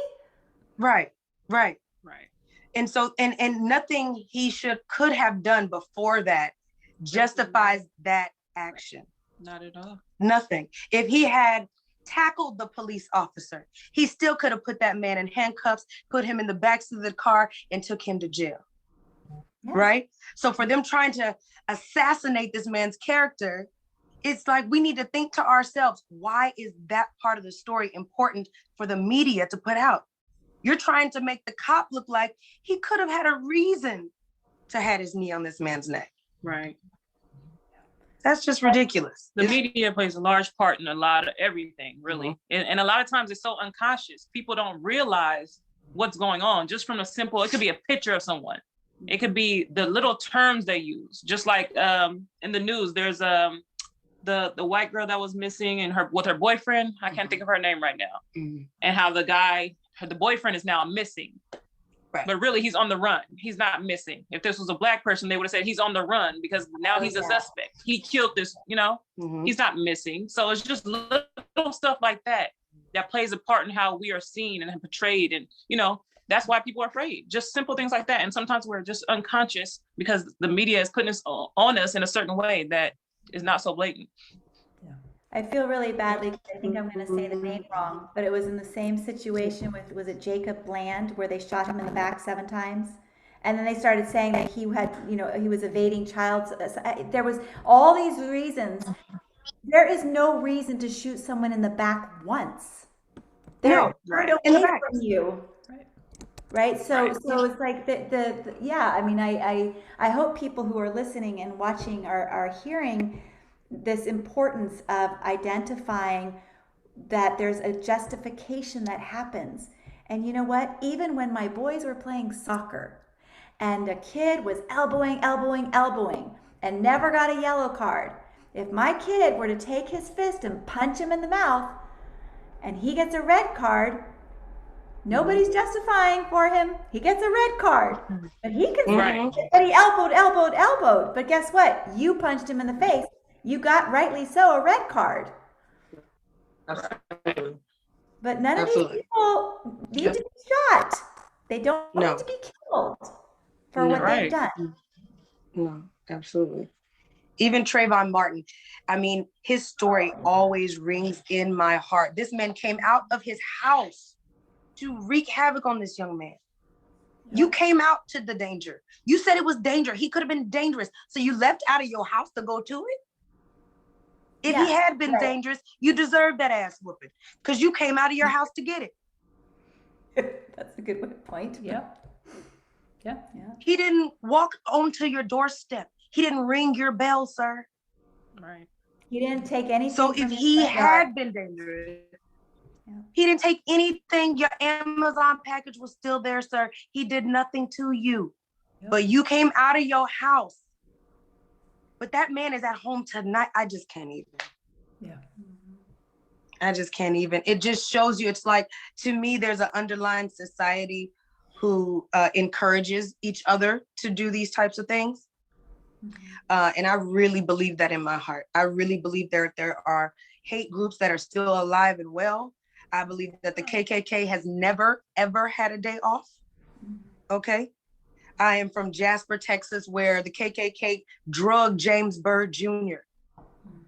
right, right. Right. And so, and nothing he could have done before that justifies that action. Not at all. Nothing. If he had tackled the police officer, he still could have put that man in handcuffs, put him in the backseat of the car, and took him to jail. Yeah. Right? So for them trying to assassinate this man's character, it's like we need to think to ourselves, why is that part of the story important for the media to put out? You're trying to make the cop look like he could have had a reason to have his knee on this man's neck. Right. That's just ridiculous. The media plays a large part in a lot of everything, really. Mm-hmm. And a lot of times it's so unconscious. People don't realize what's going on just from a simple, it could be a picture of someone. It could be the little terms they use. Just like in the news, there's the white girl that was missing and with her boyfriend. I can't think of her name right now. Mm-hmm. And how the boyfriend is now missing. Right. But really, he's on the run. He's not missing. If this was a Black person, they would have said he's on the run because now he's a suspect. He killed this, he's not missing. So it's just little stuff like that plays a part in how we are seen and portrayed. And, that's why people are afraid. Just simple things like that. And sometimes we're just unconscious because the media is putting this on us in a certain way that is not so blatant. I feel really badly because I think I'm going to say the name wrong, but it was in the same situation with, was it Jacob Bland, where they shot him in the back 7 times? And then they started saying that he had, he was evading there was all these reasons. There is no reason to shoot someone in the back once. They're away from you. Right. So it's like I mean, I hope people who are listening and watching are hearing this importance of identifying that there's a justification that happens. And you know what? Even when my boys were playing soccer and a kid was elbowing and never got a yellow card, if my kid were to take his fist and punch him in the mouth and he gets a red card, nobody's justifying for him. He gets a red card. But he can say that he elbowed. But guess what? You punched him in the face. You got, rightly so, a red card. Absolutely. But none of these people need to be shot. They don't need to be killed for what they've done. No, absolutely. Even Trayvon Martin, I mean, his story always rings in my heart. This man came out of his house to wreak havoc on this young man. You came out to the danger. You said it was danger. He could have been dangerous. So you left out of your house to go to it? If he had been dangerous, you deserve that ass whooping because you came out of your house to get it. That's a good point. Yeah. He didn't walk onto your doorstep. He didn't ring your bell, sir. Right. He didn't take anything. So if he had been dangerous, he didn't take anything. Your Amazon package was still there, sir. He did nothing to you, but you came out of your house. But that man is at home tonight. I just can't even. Yeah. I just can't even. It just shows you. It's like, to me, there's an underlying society who encourages each other to do these types of things. And I really believe that in my heart. I really believe there are hate groups that are still alive and well. I believe that the KKK has never, ever had a day off. Okay. I am from Jasper, Texas, where the KKK drugged James Byrd Jr.,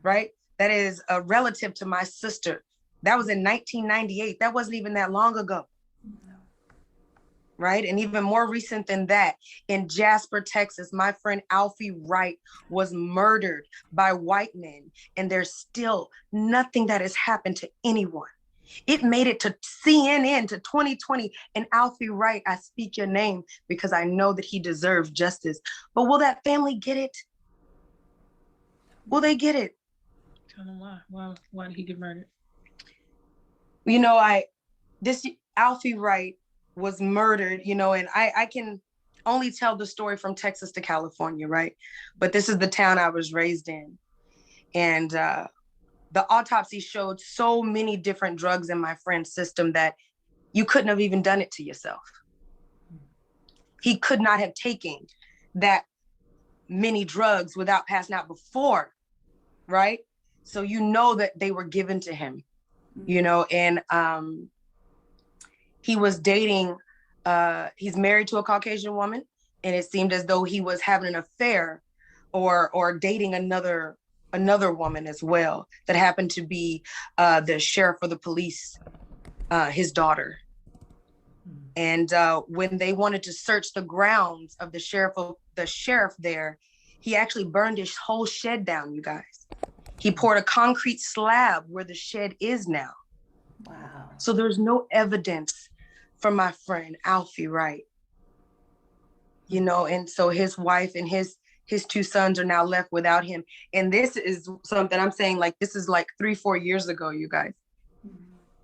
right? That is a relative to my sister. That was in 1998. That wasn't even that long ago. Right? And even more recent than that, in Jasper, Texas, my friend Alfie Wright was murdered by white men, and there's still nothing that has happened to anyone. It made it to CNN to 2020, and Alfie Wright, I speak your name because I know that he deserves justice. But will that family get it? Will they get it? Tell them why. Why did he get murdered? You know, Alfie Wright was murdered, and I can only tell the story from Texas to California, right? But this is the town I was raised in. And the autopsy showed so many different drugs in my friend's system that you couldn't have even done it to yourself. He could not have taken that many drugs without passing out before, right? So you know that they were given to him, you know, and he was dating, he's married to a Caucasian woman, and it seemed as though he was having an affair or dating another woman as well, that happened to be the sheriff of the police, his daughter. And when they wanted to search the grounds of the sheriff there, he actually burned his whole shed down, you guys. He poured a concrete slab where the shed is now. Wow. So there's no evidence for my friend Alfie Wright. You know, and so his wife and his two sons are now left without him. And this is something I'm saying, like, this is like 3-4 years ago, you guys.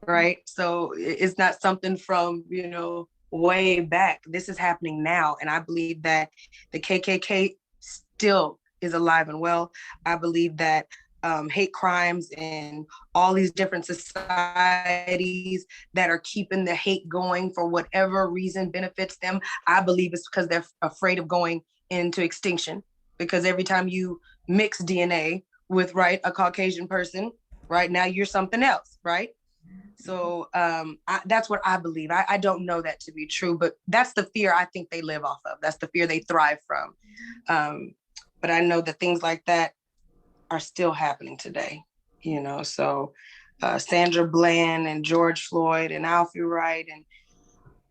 Right? So it's not something from, you know, way back. This is happening now. And I believe that the KKK still is alive and well. I believe that hate crimes and all these different societies that are keeping the hate going for whatever reason benefits them, I believe it's because they're afraid of going into extinction. Because every time you mix DNA with, right, a Caucasian person, right, now you're something else, right? So that's what I believe. I don't know that to be true, but that's the fear I think they live off of. That's the fear they thrive from. But I know that things like that are still happening today, you know. So Sandra Bland and George Floyd and Alfie Wright and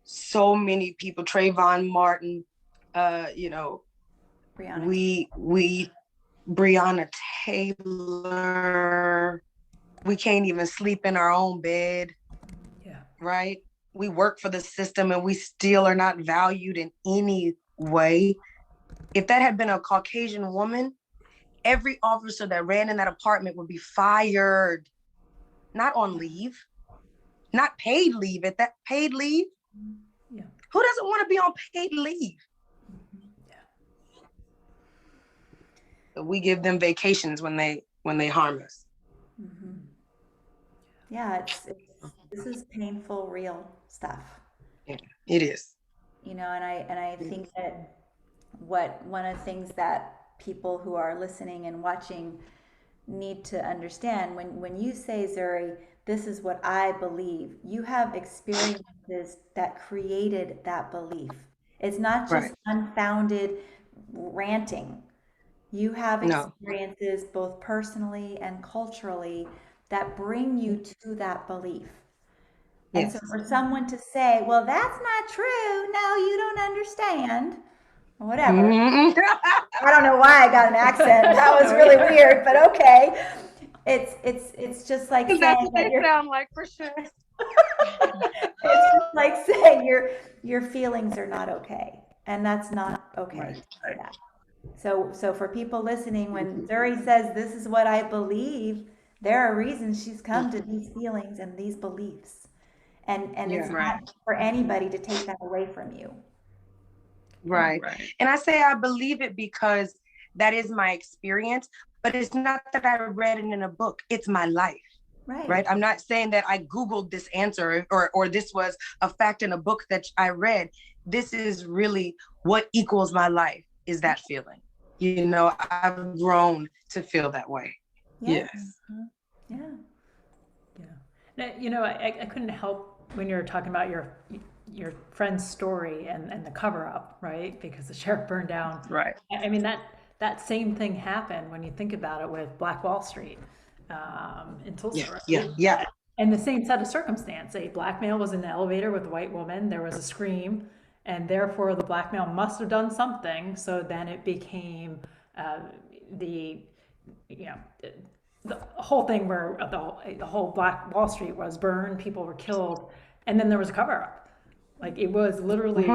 so many people, Trayvon Martin, you know, Breonna Taylor. We can't even sleep in our own bed. Yeah. Right? We work for the system and we still are not valued in any way. If that had been a Caucasian woman, every officer that ran in that apartment would be fired. Not on leave, not paid leave. At that paid leave, yeah. Who doesn't want to be on paid leave? Yeah. But we give them vacations when they harm us. Mm-hmm. Yeah, this is painful, real stuff. Yeah, it is. You know, and I think that one of the things that people who are listening and watching need to understand, when you say, Zuri, this is what I believe, you have experiences that created that belief. It's not just Right. unfounded ranting. You have No. experiences both personally and culturally that bring you to that belief. And Yes. so for someone to say, well, that's not true, no, you don't understand, or whatever. Mm-hmm. I don't know why I got an accent. That was really weird, but okay. It's just like saying That's what that they sound like, for sure. it's just like saying your feelings are not okay, and that's not okay. Right. To say that. So for people listening, when Zuri says this is what I believe, there are reasons she's come to these feelings and these beliefs, and it's not for anybody to take that away from you. Right. And I say I believe it because that is my experience, but it's not that I read it in a book. It's my life. Right. I'm not saying that I Googled this answer or this was a fact in a book that I read. This is really what equals my life, is that feeling. You know, I've grown to feel that way. Yeah. Yes. Yeah. Yeah. Now, you know, I couldn't help when you were talking about your friend's story and the cover up, right? Because the sheriff burned down. Right. I mean, that same thing happened when you think about it with Black Wall Street in Tulsa. Yeah. And the same set of circumstance. A black male was in the elevator with a white woman. There was a scream, and therefore the black male must have done something. So then it became the whole thing where the whole Black Wall Street was burned, people were killed, and then there was a cover up. Like, it was literally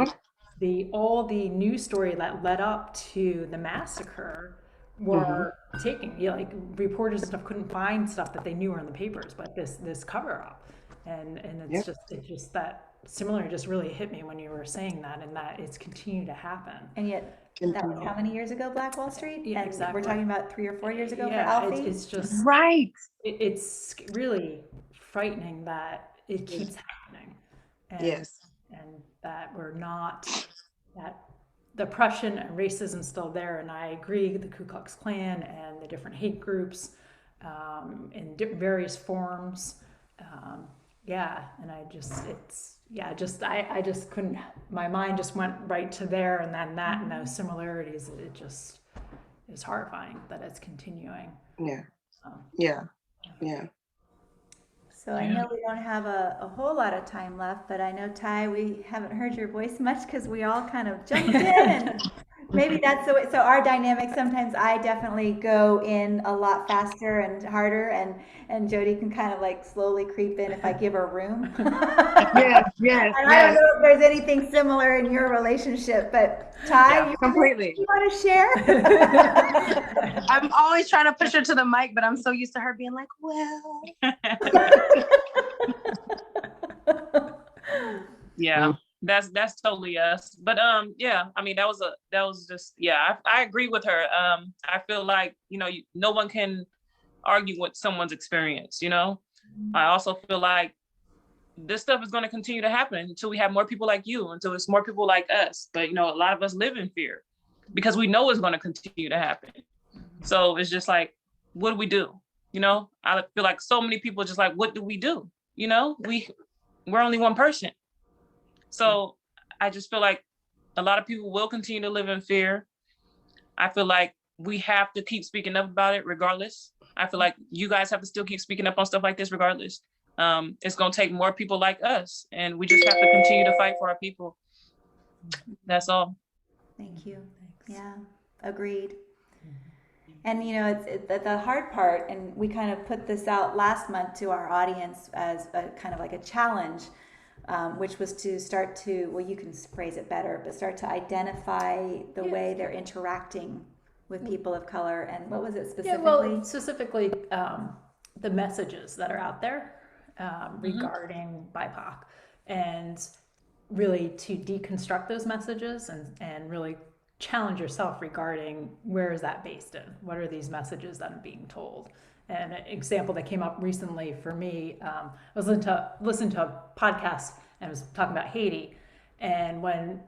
all the news story that led up to the massacre were taking, like, reporters and stuff couldn't find stuff that they knew were in the papers, but this cover up, and it's just that similar just really hit me when you were saying that, and that it's continued to happen. And yet, that was how many years ago, Black Wall Street? Yeah, and exactly. We're talking about 3 or 4 years ago for Alfie? It's just right. It's really frightening that it keeps happening. And, yes. And that we're not that the oppression and racism still there, and I agree the Ku Klux Klan and the different hate groups in various forms. And I just couldn't, my mind just went right to there, and then that and those similarities, it just is horrifying that it's continuing. Yeah. So. Yeah. So I know we don't have a whole lot of time left, but I know, Ty, we haven't heard your voice much because we all kind of jumped in, and maybe that's the way. So our dynamic, sometimes I definitely go in a lot faster and harder, and Jody can kind of like slowly creep in if I give her room. Yes. And I don't know if there's anything similar in your relationship, but Ty, completely. You want to share? I'm always trying to push her to the mic, but I'm so used to her being like, well. Yeah, that's totally us. But yeah, I mean, that was just, yeah, I agree with her. I feel like, no one can argue with someone's experience, I also feel like this stuff is going to continue to happen until we have more people like you, until it's more people like us. But, a lot of us live in fear because we know it's going to continue to happen. So it's just like, what do we do? I feel like so many people just like, what do we do? We're only one person. So I just feel like a lot of people will continue to live in fear. I feel like we have to keep speaking up about it regardless. I feel like you guys have to still keep speaking up on stuff like this regardless. It's going to take more people like us, and we just have to continue to fight for our people. That's all. Thank you. Yeah, agreed. And it's the hard part, and we kind of put this out last month to our audience as a kind of like a challenge, which was to start to, well, you can phrase it better, but start to identify the way they're interacting with people of color. And what was it specifically? Yeah, well, specifically the messages that are out there regarding BIPOC, and really to deconstruct those messages and really challenge yourself regarding where is that based in? What are these messages that are being told? And an example that came up recently for me, I was listening to a podcast and it was talking about Haiti. And when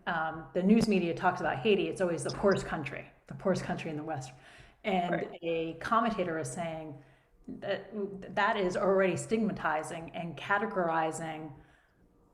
the news media talks about Haiti, it's always the poorest country in the West. And right. A commentator was saying that is already stigmatizing and categorizing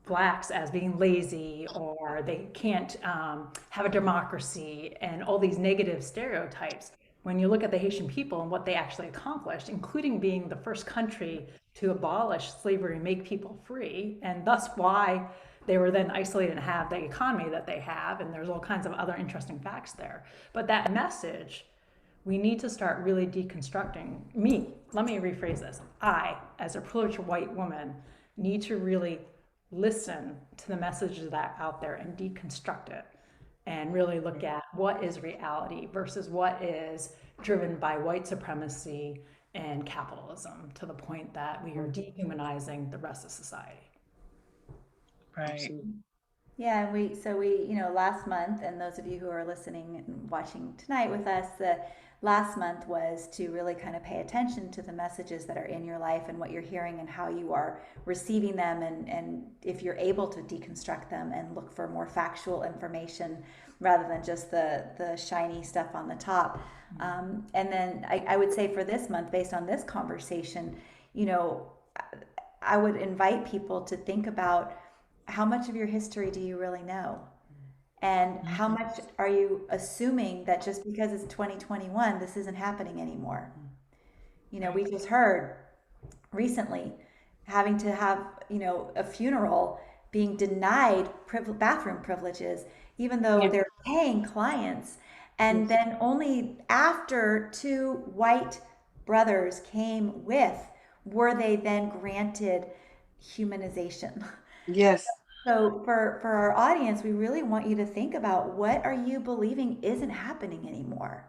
Blacks as being lazy, or they can't have a democracy, and all these negative stereotypes. When you look at the Haitian people and what they actually accomplished, including being the first country to abolish slavery and make people free, and thus why they were then isolated and have the economy that they have, and there's all kinds of other interesting facts there. But that message, we need to start really deconstructing. Let me rephrase this. I, as a privileged white woman, need to really listen to the messages that are out there and deconstruct it, and really look at what is reality versus what is driven by white supremacy and capitalism, to the point that we are dehumanizing the rest of society. Right. Yeah, and we last month, and those of you who are listening and watching tonight with us, the last month was to really kind of pay attention to the messages that are in your life and what you're hearing and how you are receiving them, and if you're able to deconstruct them and look for more factual information rather than just the shiny stuff on the top. And then I would say for this month, based on this conversation, I would invite people to think about how much of your history do you really know? And how much are you assuming that just because it's 2021, this isn't happening anymore? We just heard recently having to have, a funeral being denied bathroom privileges, even though they're paying clients. And then only after 2 white brothers came with, were they then granted humanization. Yes. So for our audience, we really want you to think about, what are you believing isn't happening anymore?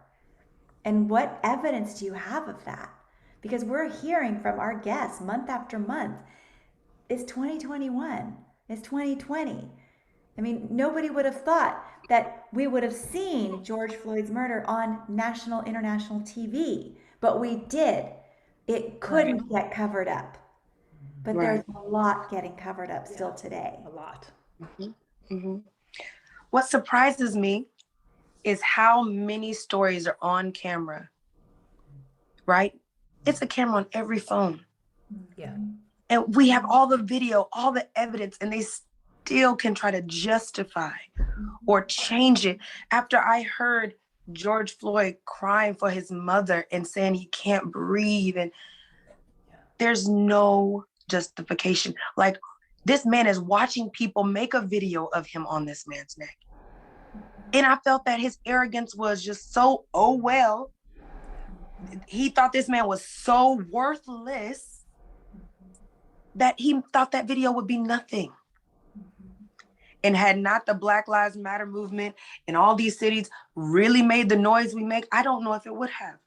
And what evidence do you have of that? Because we're hearing from our guests month after month, it's 2021, it's 2020. I mean, nobody would have thought that we would have seen George Floyd's murder on national, international TV, but we did. It couldn't get covered up. But there's a lot getting covered up still today. A lot. Mm-hmm. Mm-hmm. What surprises me is how many stories are on camera, right? It's a camera on every phone. Yeah. And we have all the video, all the evidence, and they still can try to justify or change it. After I heard George Floyd crying for his mother and saying he can't breathe, and there's no justification. Like, this man is watching people make a video of him on this man's neck. And I felt that his arrogance was just so, oh, well, he thought this man was so worthless that he thought that video would be nothing. And had not the Black Lives Matter movement in all these cities really made the noise we make, I don't know if it would have.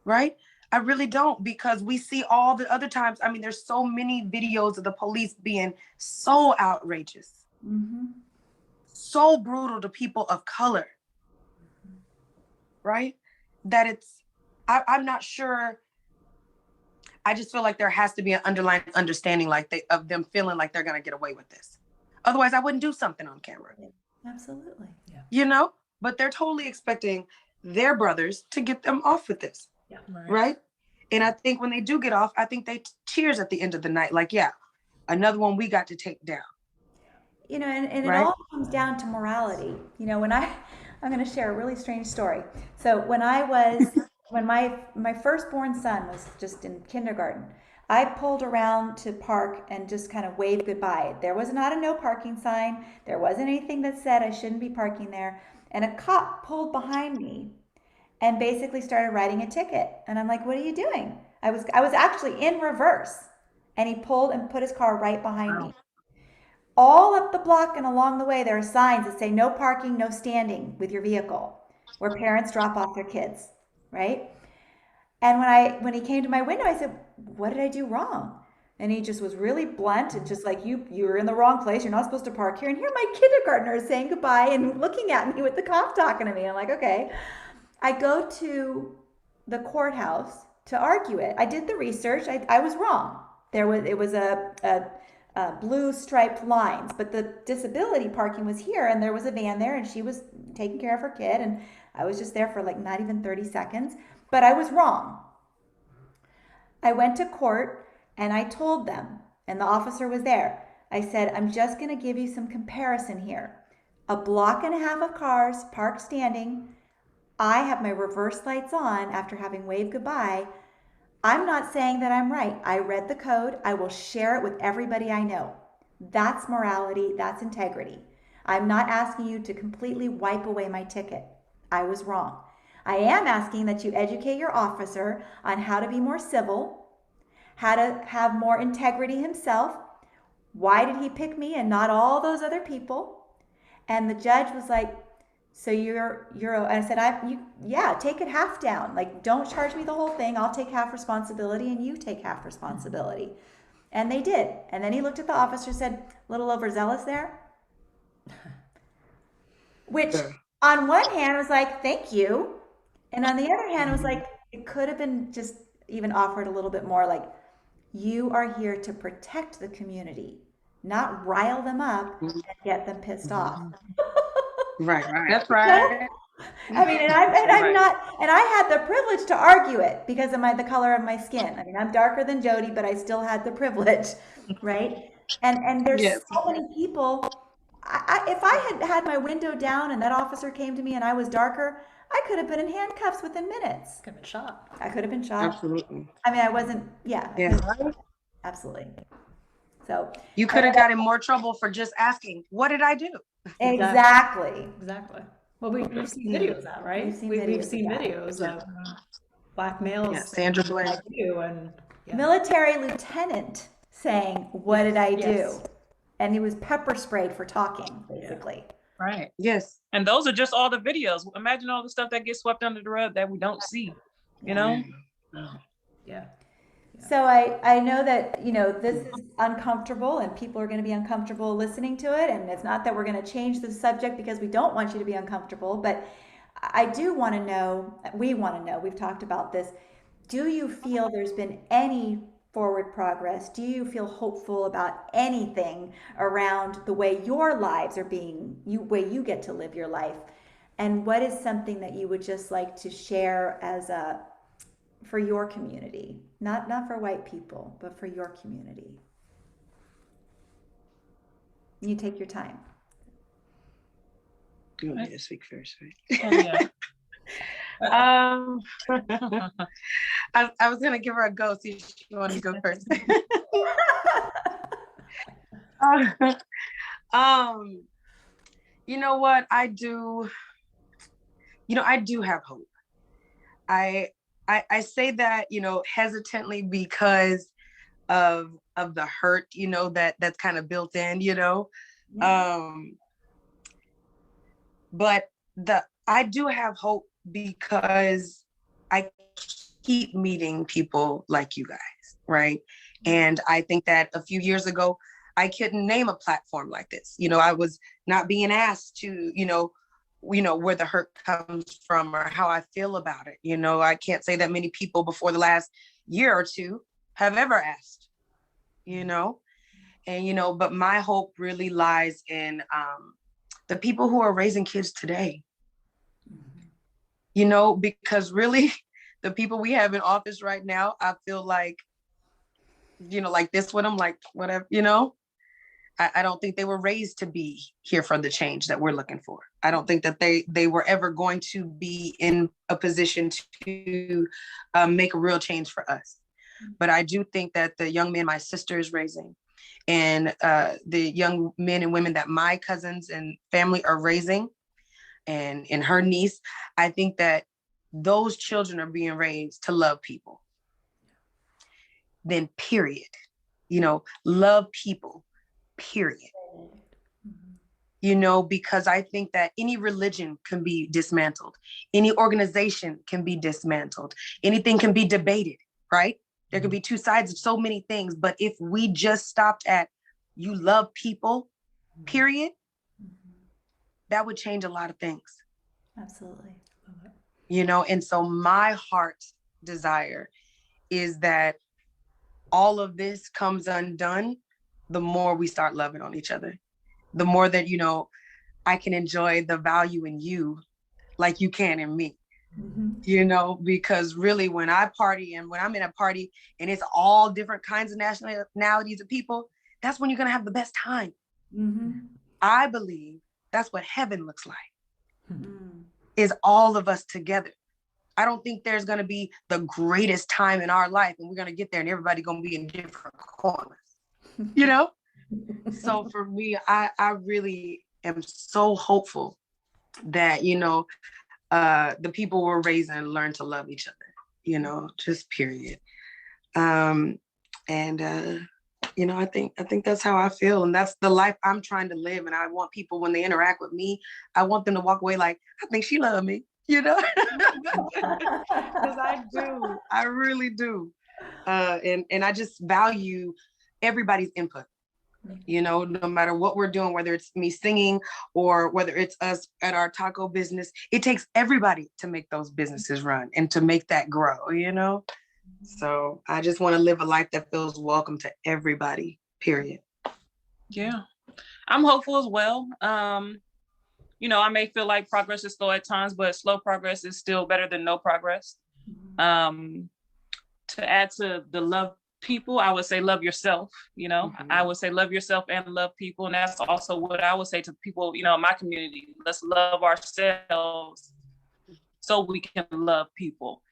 Right? I really don't, because we see all the other times. I mean, there's so many videos of the police being so outrageous, so brutal to people of color, right? That I'm not sure. I just feel like there has to be an underlying understanding of them feeling like they're going to get away with this. Otherwise, I wouldn't do something on camera. Absolutely. Yeah. You know, but they're totally expecting their brothers to get them off with this. Yeah. Right. And I think when they do get off, I think they cheers at the end of the night. Like, yeah, another one we got to take down. You know, and Right? it all comes down to morality. You know, I'm going to share a really strange story. So when my firstborn son was just in kindergarten, I pulled around to park and just kind of waved goodbye. There was not a no parking sign. There wasn't anything that said I shouldn't be parking there. And a cop pulled behind me and basically started writing a ticket. And I'm like, what are you doing? I was actually in reverse. And he pulled and put his car right behind me. All up the block and along the way, there are signs that say no parking, no standing with your vehicle, where parents drop off their kids, right? And when he came to my window, I said, what did I do wrong? And he just was really blunt and just like, you're in the wrong place. You're not supposed to park here. And here my kindergartner is saying goodbye and looking at me with the cop talking to me. I'm like, okay. I go to the courthouse to argue it. I did the research. I was wrong. It was a blue striped lines, but the disability parking was here, and there was a van there, and she was taking care of her kid, and I was just there for like not even 30 seconds, but I was wrong. I went to court and I told them, and the officer was there. I said, I'm just going to give you some comparison here. A block and a half of cars parked standing. I have my reverse lights on after having waved goodbye. I'm not saying that I'm right. I read the code. I will share it with everybody I know. That's morality. That's integrity. I'm not asking you to completely wipe away my ticket. I was wrong. I am asking that you educate your officer on how to be more civil, how to have more integrity himself. Why did he pick me and not all those other people? And the judge was like, so you're, I said, yeah, take it half down. Like, don't charge me the whole thing. I'll take half responsibility and you take half responsibility. And they did. And then he looked at the officer, said, a little overzealous there. Which on one hand was like, thank you. And on the other hand, it was like, it could have been just even offered a little bit more like, you are here to protect the community, not rile them up and get them pissed off. Right. That's right. I mean, and I'm not, and I had the privilege to argue it because of the color of my skin. I mean, I'm darker than Jody, but I still had the privilege, right? And there's so many people. If I had my window down and that officer came to me and I was darker, I could have been in handcuffs within minutes. Could have been shot. I could have been shot. Absolutely. I mean, I wasn't. Yeah. Absolutely. So you could have got in more trouble for just asking, what did I do? Exactly. Well, we've seen videos of that, right? We've seen videos of black males. Sandra Blair. And military lieutenant saying, what did I do? And he was pepper sprayed for talking, basically. Right. Yes. And those are just all the videos. Imagine all the stuff that gets swept under the rug that we don't see, you know? Yeah. So I know that, this is uncomfortable and people are going to be uncomfortable listening to it. And it's not that we're going to change the subject because we don't want you to be uncomfortable, but I do want to know, we want to know, we've talked about this. Do you feel there's been any forward progress? Do you feel hopeful about anything around the way your lives are being, way you get to live your life? And what is something that you would just like to share as a, for your community, not for white people, but for your community? You take your time. You want me to speak first, right? Oh, yeah. I was gonna give her a go, see if she wanted to go first. You know what? I do have hope. I say that, hesitantly because of the hurt, that's kind of built in, Yeah. But I do have hope because I keep meeting people like you guys, right? And I think that a few years ago, I couldn't name a platform like this. I was not being asked to, where the hurt comes from or how I feel about it. I can't say that many people before the last year or two have ever asked, and, but my hope really lies in the people who are raising kids today, because really the people we have in office right now, I feel like, like this one, I'm like, whatever, I don't think they were raised to be here for the change that we're looking for. I don't think that they were ever going to be in a position to make a real change for us. But I do think that the young men my sister is raising and the young men and women that my cousins and family are raising and her niece, I think that those children are being raised to love people. Then period. Love people, period. Because I think that any religion can be dismantled. Any organization can be dismantled. Anything can be debated, right? There could be two sides of so many things. But if we just stopped at you love people, period, that would change a lot of things. Absolutely. And so my heart's desire is that all of this comes undone the more we start loving on each other, the more that, I can enjoy the value in you like you can in me, because really when I party and when I'm in a party and it's all different kinds of nationalities of people, that's when you're going to have the best time. I believe that's what heaven looks like, is all of us together. I don't think there's going to be the greatest time in our life and we're going to get there and everybody going to be in different corners, So for me, I really am so hopeful that, the people we're raising learn to love each other, just period. I think that's how I feel. And that's the life I'm trying to live. And I want people, when they interact with me, I want them to walk away like, I think she loved me, because I do. I really do. And I just value everybody's input. No matter what we're doing, whether it's me singing or whether it's us at our taco business, it takes everybody to make those businesses run and to make that grow, So I just want to live a life that feels welcome to everybody, period. Yeah, I'm hopeful as well. I may feel like progress is slow at times, but slow progress is still better than no progress. To add to the love people, I would say love yourself. I would say love yourself and love people. And that's also what I would say to people, in my community. Let's love ourselves so we can love people,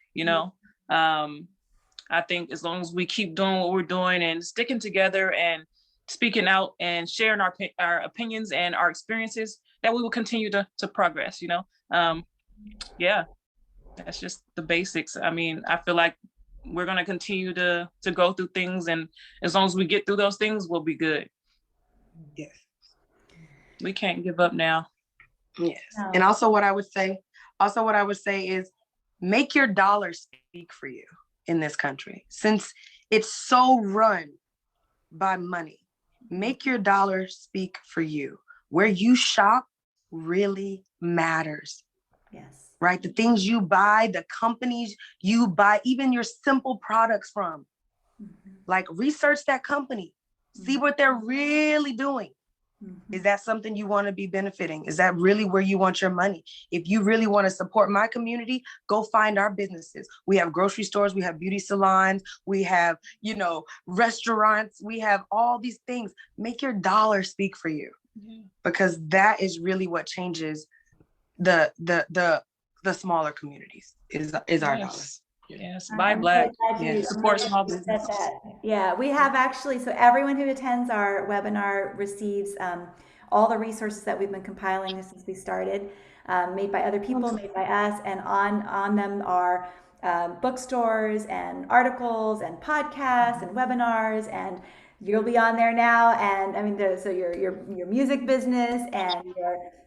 I think as long as we keep doing what we're doing and sticking together and speaking out and sharing our opinions and our experiences, that we will continue to progress, Yeah, that's just the basics. I mean, I feel like we're going to continue to go through things, and as long as we get through those things, we'll be good. Yes. We can't give up now. Yes. No. And also what I would say is make your dollar speak for you in this country. Since it's so run by money, make your dollar speak for you. Where you shop really matters. Yes. Right? The things you buy, the companies you buy, even your simple products from, Like, research that company, see what they're really doing. Is that something you want to be benefiting? Is that really where you want your money? If you really want to support my community, go find our businesses. We have grocery stores, we have beauty salons, we have, restaurants, we have all these things. Make your dollar speak for you, because that is really what changes the smaller communities is our dollars. Yes, buy Black, support small Said business. that. Yeah, we have actually, so everyone who attends our webinar receives all the resources that we've been compiling since we started, made by other people, made by us, and on them are bookstores and articles and podcasts and webinars, and you'll be on there now. And I mean, so your music business and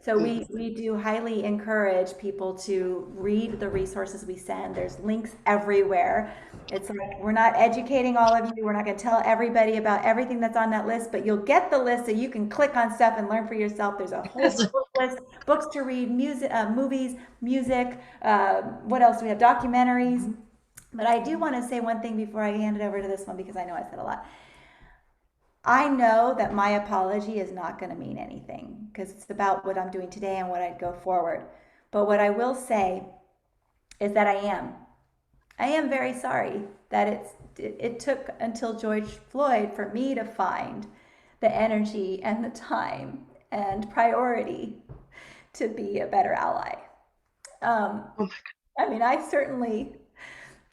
so we do highly encourage people to read the resources we send. There's links everywhere. It's like, we're not educating all of you. We're not going to tell everybody about everything that's on that list, but you'll get the list so you can click on stuff and learn for yourself. There's a whole book list, books to read, music, movies, music. What else do we have? Documentaries. But I do want to say one thing before I hand it over to this one, because I know I said a lot. I know that my apology is not going to mean anything, because it's about what I'm doing today and what I'd go forward. But what I will say is that I am very sorry that it took until George Floyd for me to find the energy and the time and priority to be a better ally. I mean, I certainly,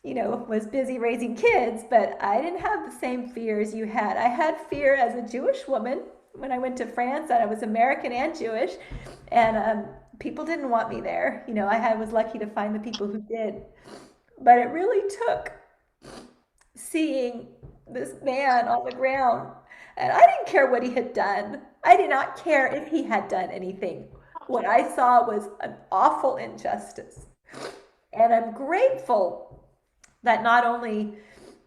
was busy raising kids, but I didn't have the same fears you had. I had fear as a Jewish woman when I went to France, and I was American and Jewish, and people didn't want me there. I was lucky to find the people who did. But it really took seeing this man on the ground. And I didn't care what he had done. I did not care if he had done anything. What I saw was an awful injustice. And I'm grateful that not only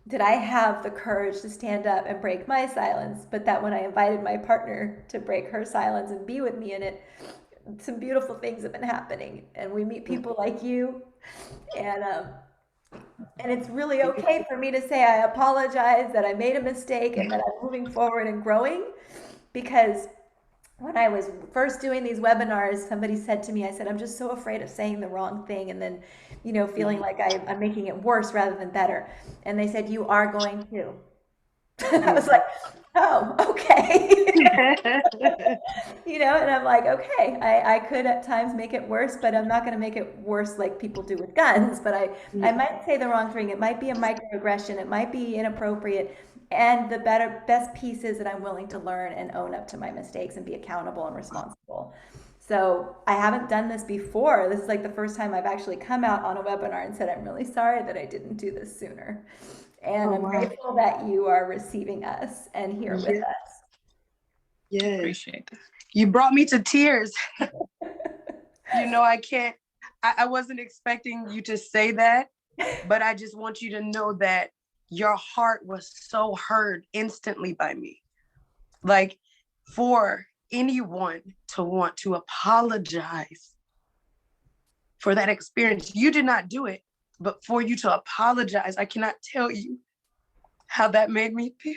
did I have the courage to stand up and break my silence, but that when I invited my partner to break her silence and be with me in it, some beautiful things have been happening. And we meet people like you. And it's really okay for me to say I apologize, that I made a mistake, and that I'm moving forward and growing. Because when I was first doing these webinars, somebody said to me, I said, I'm just so afraid of saying the wrong thing and then, feeling like I'm making it worse rather than better. And they said, you are going to. I was like, oh, okay. And I'm like, okay, I could at times make it worse, but I'm not going to make it worse like people do with guns. But I might say the wrong thing. It might be a microaggression. It might be inappropriate. And the best piece is that I'm willing to learn and own up to my mistakes and be accountable and responsible. So I haven't done this before. This is like the first time I've actually come out on a webinar and said, I'm really sorry that I didn't do this sooner. And I'm grateful that you are receiving us and here with us. Yeah. Appreciate that. You brought me to tears. I wasn't expecting you to say that, but I just want you to know that your heart was so heard instantly by me. Like, for anyone to want to apologize for that experience, you did not do it, but for you to apologize, I cannot tell you how that made me feel.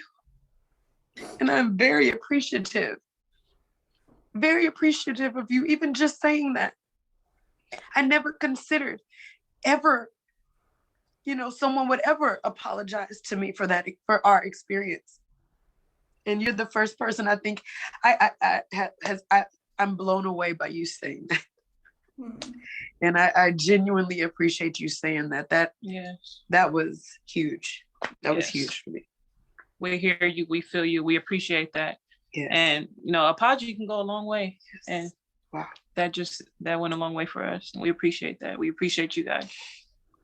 And I'm very appreciative of you even just saying that. I never considered ever, someone would ever apologize to me for our experience. And you're the first person I think I'm blown away by you saying that. And I genuinely appreciate you saying that. That was huge. That was huge for me. We hear you, we feel you, we appreciate that. Yes. And apology can go a long way. Yes. And wow, that went a long way for us. And we appreciate that. We appreciate you guys.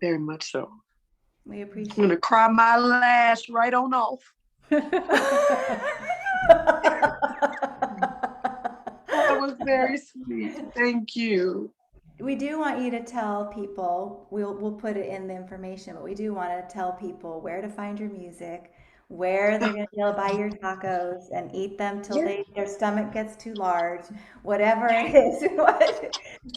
Very much so. We appreciate I'm gonna cry my last right on off. That was very sweet. Thank you. We do want you to tell people, we'll put it in the information, but we do want to tell people where to find your music, where they're going to be able to buy your tacos and eat them till their stomach gets too large, whatever it is.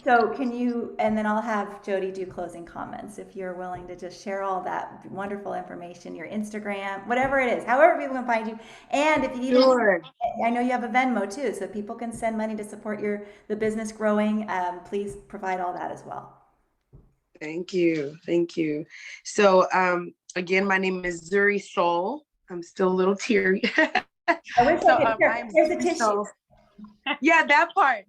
So can you, and then I'll have Jody do closing comments if you're willing to just share all that wonderful information, your Instagram, whatever it is, however people can find you. And if you need, I know you have a Venmo too, so people can send money to support the business growing. Please provide all that as well. Thank you. Thank you. So again, my name is Nzuri Soul. I'm still a little teary. I wish I could. Here's a tissue. Soul. Yeah, that part.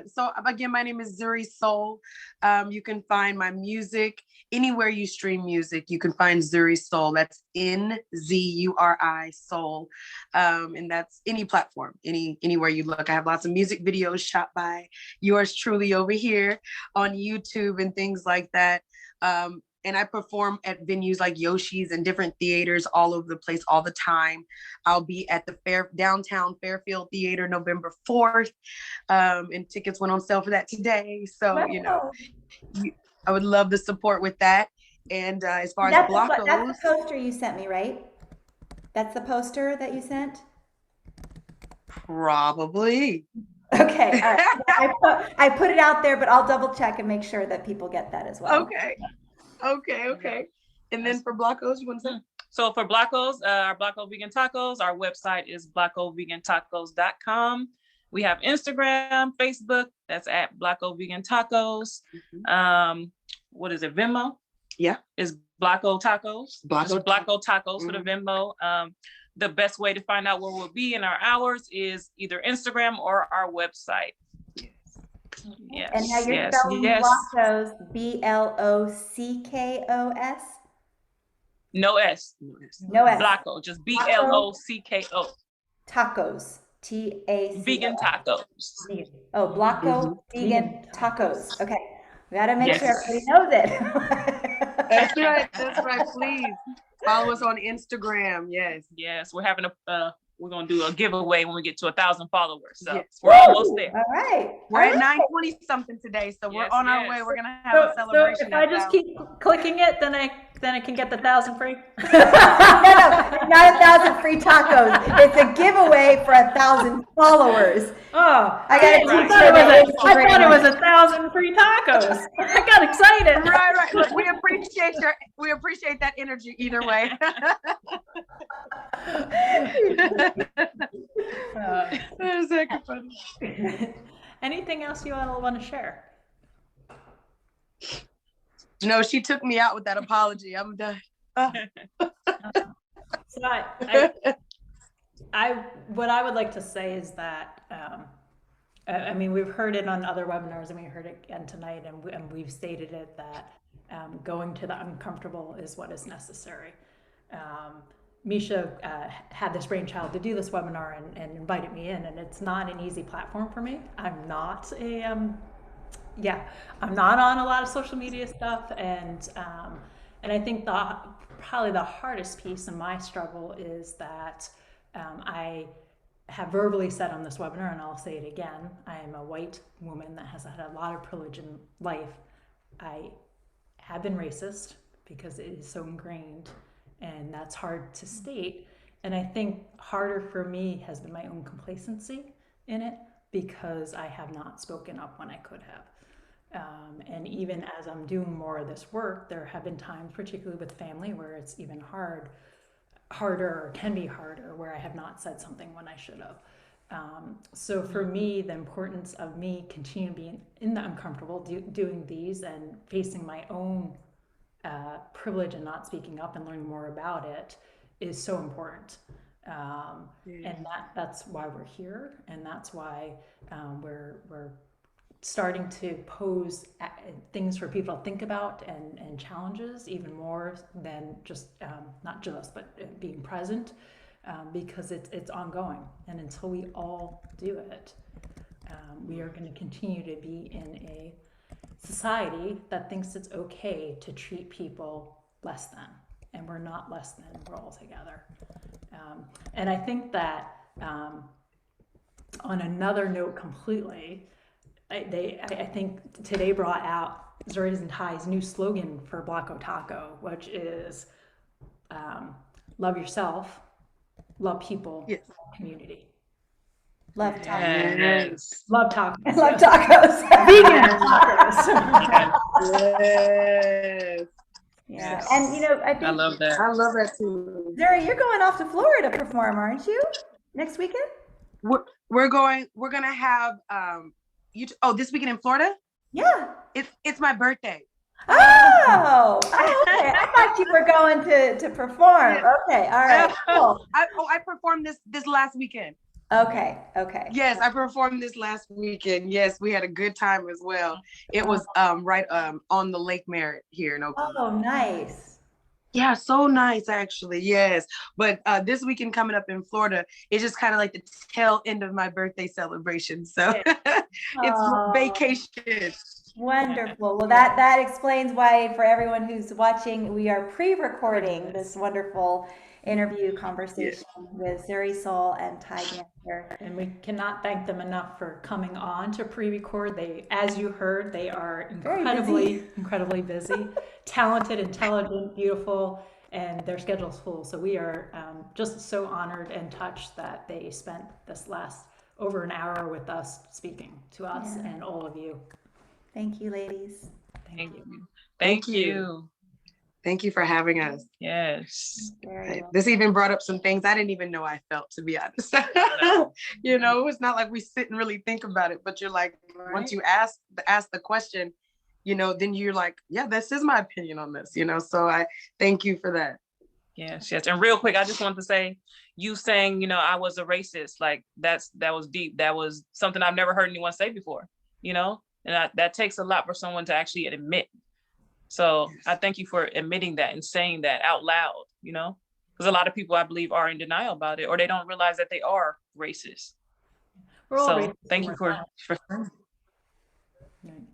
So again, my name is Nzuri Soul. You can find my music anywhere you stream music. You can find Nzuri Soul. That's Nzuri Soul, and that's any platform, anywhere you look. I have lots of music videos shot by yours truly over here on YouTube and things like that. And I perform at venues like Yoshi's and different theaters all over the place all the time. I'll be at the downtown Fairfield Theater November 4th. And tickets went on sale for that today. So, Wow. I would love the support with that. And as far as Blocko, that's the poster you sent me, right? That's the poster that you sent? Probably. Okay. All right. I put it out there, but I'll double check and make sure that people get that as well. Okay. And then for Blockos, you want to say? So for Blockos, our Blocko Vegan Tacos, our website is blockovegantacos.com. We have Instagram, Facebook, that's at Blocko Vegan Tacos. What is it, Venmo? Yeah. Is Blocko Tacos. Blocko Tacos for the Venmo. The best way to find out where we'll be in our hours is either Instagram or our website. Yes. And now you're spelling Blockos, Blockos. No S. No S. Blocko, just Blocko. Tacos. TACOS. Vegan tacos. Oh, Blocko Vegan Tacos. Okay. We got to make sure everybody knows it. That's right. Please follow us on Instagram. Yes. We're having we're going to do a giveaway when we get to 1,000 followers. So we're almost there. All right. We're at 920 something today. So we're on our way. We're going to have a celebration. So if I just keep clicking it, then I can get the 1,000 free. No, not 1,000 free tacos. It's a giveaway for 1,000 followers. Oh, I got to I thought it was 1,000 free tacos. I got excited. Right. Look, we appreciate that energy either way. That's funny. Anything else you all want to share? No, she took me out with that apology. I'm done. So what I would like to say is that I mean, we've heard it on other webinars, and we heard it again tonight, and we've stated it that going to the uncomfortable is what is necessary. Misha had this brainchild to do this webinar and invited me in, and it's not an easy platform for me. I'm not I'm not on a lot of social media stuff, and I think probably the hardest piece in my struggle is that I have verbally said on this webinar, and I'll say it again, I am a white woman that has had a lot of privilege in life. I have been racist because it is so ingrained, and that's hard to state. And I think harder for me has been my own complacency in it, because I have not spoken up when I could have. And even as I'm doing more of this work, there have been times, particularly with family, where it's even harder or can be harder, where I have not said something when I should have. So for me, the importance of me continuing being in the uncomfortable, doing these and facing my own privilege and not speaking up and learning more about it is so important. And that's why we're here, and that's why we're starting to pose things for people to think about and challenges even more than just not just, but being present, because it's ongoing. And until we all do it, we are going to continue to be in a society that thinks it's okay to treat people less than, and we're not less than, we're all together. And I think that on another note completely, I think today brought out Nzuri and Ty's new slogan for Blocko Taco, which is love yourself, love people, Yes. love community. Love tacos. Yes. Love tacos. Love tacos. Vegan tacos. Yes. Yeah. And you know, I think I love that. I love that too. Zuri, you're going off to Florida to perform, aren't you? Next weekend? We're gonna have this weekend in Florida? Yeah. It's my birthday. Oh, okay. I thought you were going to perform. Okay, all right. Cool. I performed this last weekend. Okay. Yes, I performed this last weekend. Yes, we had a good time as well. It was right on the Lake Merritt here in Oakland. Oh, nice. Yeah, so nice actually. Yes. But this weekend coming up in Florida, it's just kind of like the tail end of my birthday celebration. So it's vacation. Wonderful. Well, that explains why, for everyone who's watching, we are pre-recording this wonderful interview conversation with Nzuri Soul and Ty Ganter. And we cannot thank them enough for coming on to pre-record. They, as you heard, they are incredibly busy, talented, intelligent, beautiful, and their schedule's full. So we are just so honored and touched that they spent this last over an hour with us, speaking to us and all of you. Thank you, ladies. Thank you. Thank you. Thank you for having us. Yes. This even brought up some things I didn't even know I felt, to be honest. You know, it's not like we sit and really think about it, but you're like, once you ask the question, you know, then you're like, yeah, this is my opinion on this, you know, so I thank you for that. Yes. And real quick, I just want to say, you saying, you know, I was a racist, like that was deep. That was something I've never heard anyone say before, you know, and that takes a lot for someone to actually admit. So I thank you for admitting that and saying that out loud, you know, because a lot of people, I believe, are in denial about it, or they don't realize that they are racist. We're all racist. Thank you for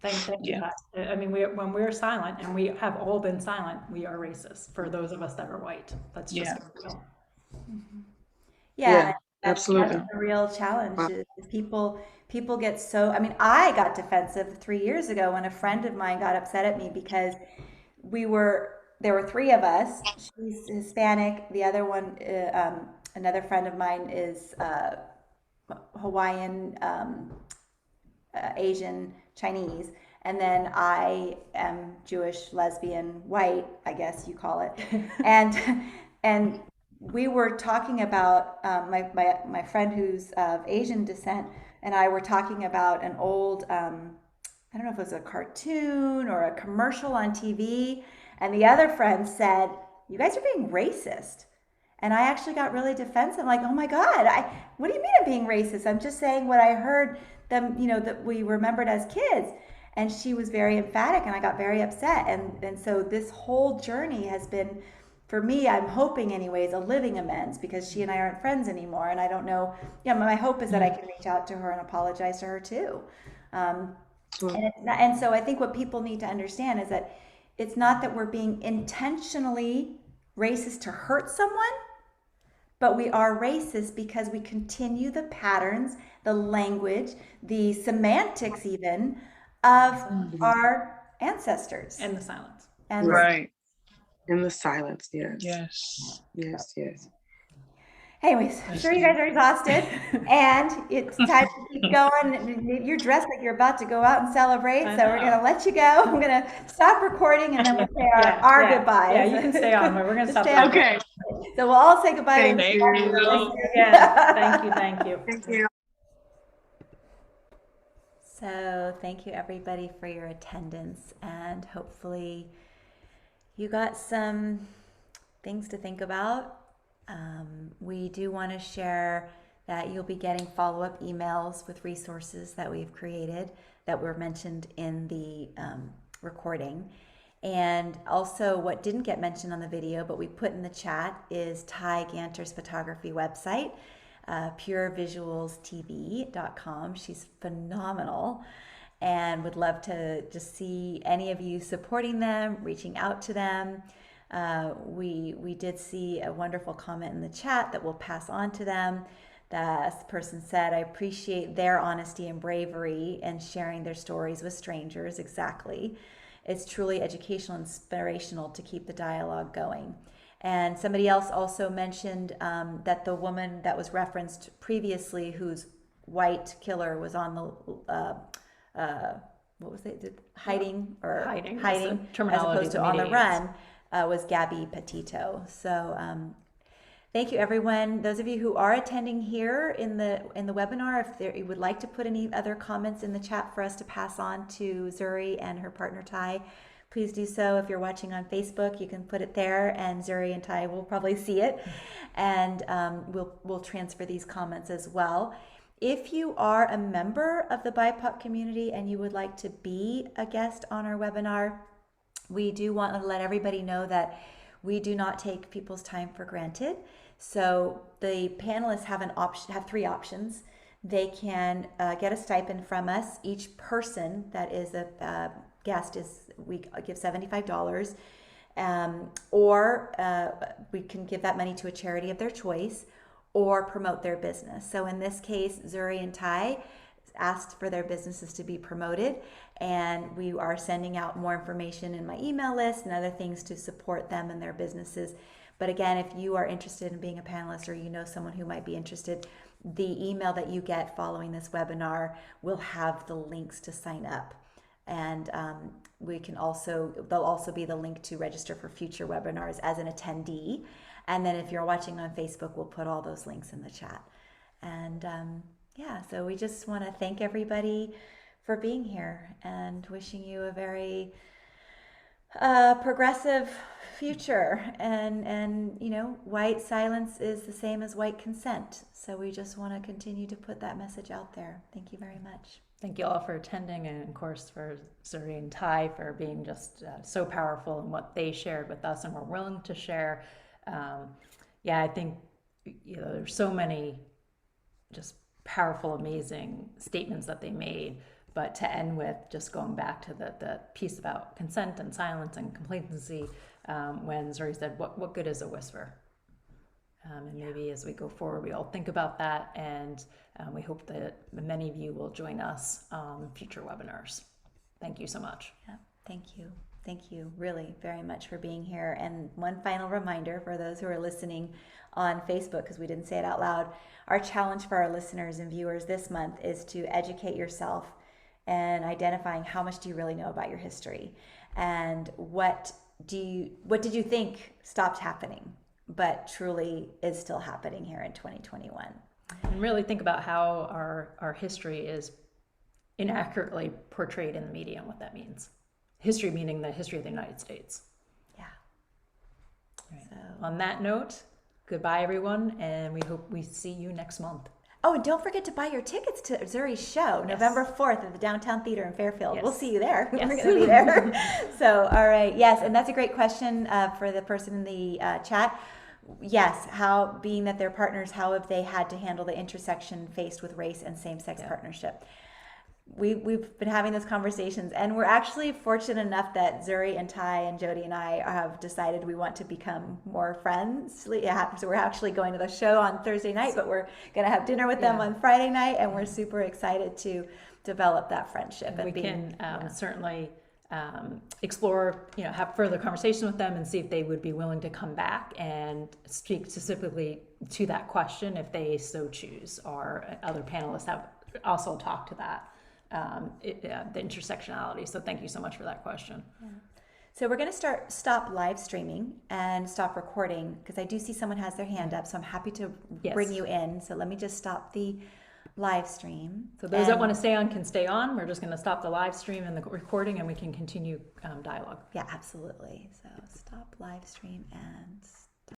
Thank you. I mean, when we're silent, and we have all been silent, we are racist for those of us that are white. That's just real. Yeah, absolutely. That's the real challenge. Is people get so, I mean, I got defensive 3 years ago when a friend of mine got upset at me because there were three of us. She's Hispanic. The other one, another friend of mine is Hawaiian, Asian, Chinese. And then I am Jewish, lesbian, white, I guess you call it. And we were talking about, my friend who's of Asian descent and I were talking about an old, I don't know if it was a cartoon or a commercial on TV. And the other friend said, you guys are being racist. And I actually got really defensive, like, oh my God, what do you mean I'm being racist? I'm just saying what I heard them, you know, that we remembered as kids. And she was very emphatic and I got very upset. And so this whole journey has been, for me, I'm hoping anyways, a living amends, because she and I aren't friends anymore. And I don't know, my hope is that I can reach out to her and apologize to her too. And so I think what people need to understand is that it's not that we're being intentionally racist to hurt someone, but we are racist because we continue the patterns, the language, the semantics even of our ancestors. And the silence. And right. In the silence, yes. Yes. Anyways, I'm sure you guys are exhausted and it's time to keep going. You're dressed like you're about to go out and celebrate, so we're going to let you go. I'm going to stop recording and then we'll say our goodbyes. Yeah, you can stay on. We're going to stop. Okay. So we'll all say goodbye. Thank you. Thank you. Thank you. So thank you everybody for your attendance, and hopefully you got some things to think about. We do want to share that you'll be getting follow-up emails with resources that we've created that were mentioned in the recording. And also what didn't get mentioned on the video, but we put in the chat, is Ty Ganter's photography website, purevisualstv.com. She's phenomenal and would love to just see any of you supporting them, reaching out to them. We did see a wonderful comment in the chat that we'll pass on to them. This person said, I appreciate their honesty and bravery and sharing their stories with strangers. Exactly. It's truly educational and inspirational to keep the dialogue going. And somebody else also mentioned that the woman that was referenced previously, whose white killer was on the what was it? Hiding as opposed to on the run, was Gabby Petito. So thank you, everyone. Those of you who are attending here in the webinar, if you would like to put any other comments in the chat for us to pass on to Nzuri and her partner Ty, please do so. If you're watching on Facebook, you can put it there, and Nzuri and Ty will probably see it, and we'll transfer these comments as well. If you are a member of the BIPOC community and you would like to be a guest on our webinar, we do want to let everybody know that we do not take people's time for granted. So the panelists have three options. They can get a stipend from us. Each person that is a guest we give $75, or we can give that money to a charity of their choice, or promote their business. So in this case, Nzuri and Ty asked for their businesses to be promoted, and we are sending out more information in my email list and other things to support them and their businesses. But again, if you are interested in being a panelist, or you know someone who might be interested, the email that you get following this webinar will have the links to sign up. And there'll also be the link to register for future webinars as an attendee. And then if you're watching on Facebook, we'll put all those links in the chat. And so we just want to thank everybody for being here and wishing you a very progressive future. And white silence is the same as white consent. So we just want to continue to put that message out there. Thank you very much. Thank you all for attending, and of course for Nzuri and Ty for being just so powerful in what they shared with us and were willing to share. I think there's so many just powerful, amazing statements that they made, but to end with just going back to the piece about consent and silence and complacency, when Nzuri said, what good is a whisper? And maybe as we go forward, we all think about that, and we hope that many of you will join us on future webinars. Thank you so much. Yeah, thank you. Thank you really very much for being here. And one final reminder for those who are listening on Facebook, because we didn't say it out loud, our challenge for our listeners and viewers this month is to educate yourself and identifying how much do you really know about your history, and what did you think stopped happening but truly is still happening here in 2021. And really think about how our history is inaccurately portrayed in the media and what that means. History meaning the history of the United States. Yeah. Right. So, on that note, goodbye everyone, and we hope we see you next month. Oh, and don't forget to buy your tickets to Nzuri's show, November 4th at the Downtown Theater in Fairfield. Yes. We'll see you there. Yes. We're going to be there. So, all right. Yes, and that's a great question for the person in the chat. Yes, how, being that they're partners, how have they had to handle the intersection faced with race and same-sex partnership? We've been having those conversations, and we're actually fortunate enough that Nzuri and Ty and Jody and I have decided we want to become more friends. So we're actually going to the show on Thursday night, but we're going to have dinner with them on Friday night, and we're super excited to develop that friendship. And we can certainly explore, have further conversation with them and see if they would be willing to come back and speak specifically to that question if they so choose, or other panelists have also talked to that. The intersectionality. So thank you so much for that question. Yeah. So we're going to stop live streaming and stop recording, because I do see someone has their hand up, so I'm happy to bring you in. So let me just stop the live stream. So those that want to stay on can stay on. We're just going to stop the live stream and the recording, and we can continue dialogue. Yeah, absolutely. So stop live stream and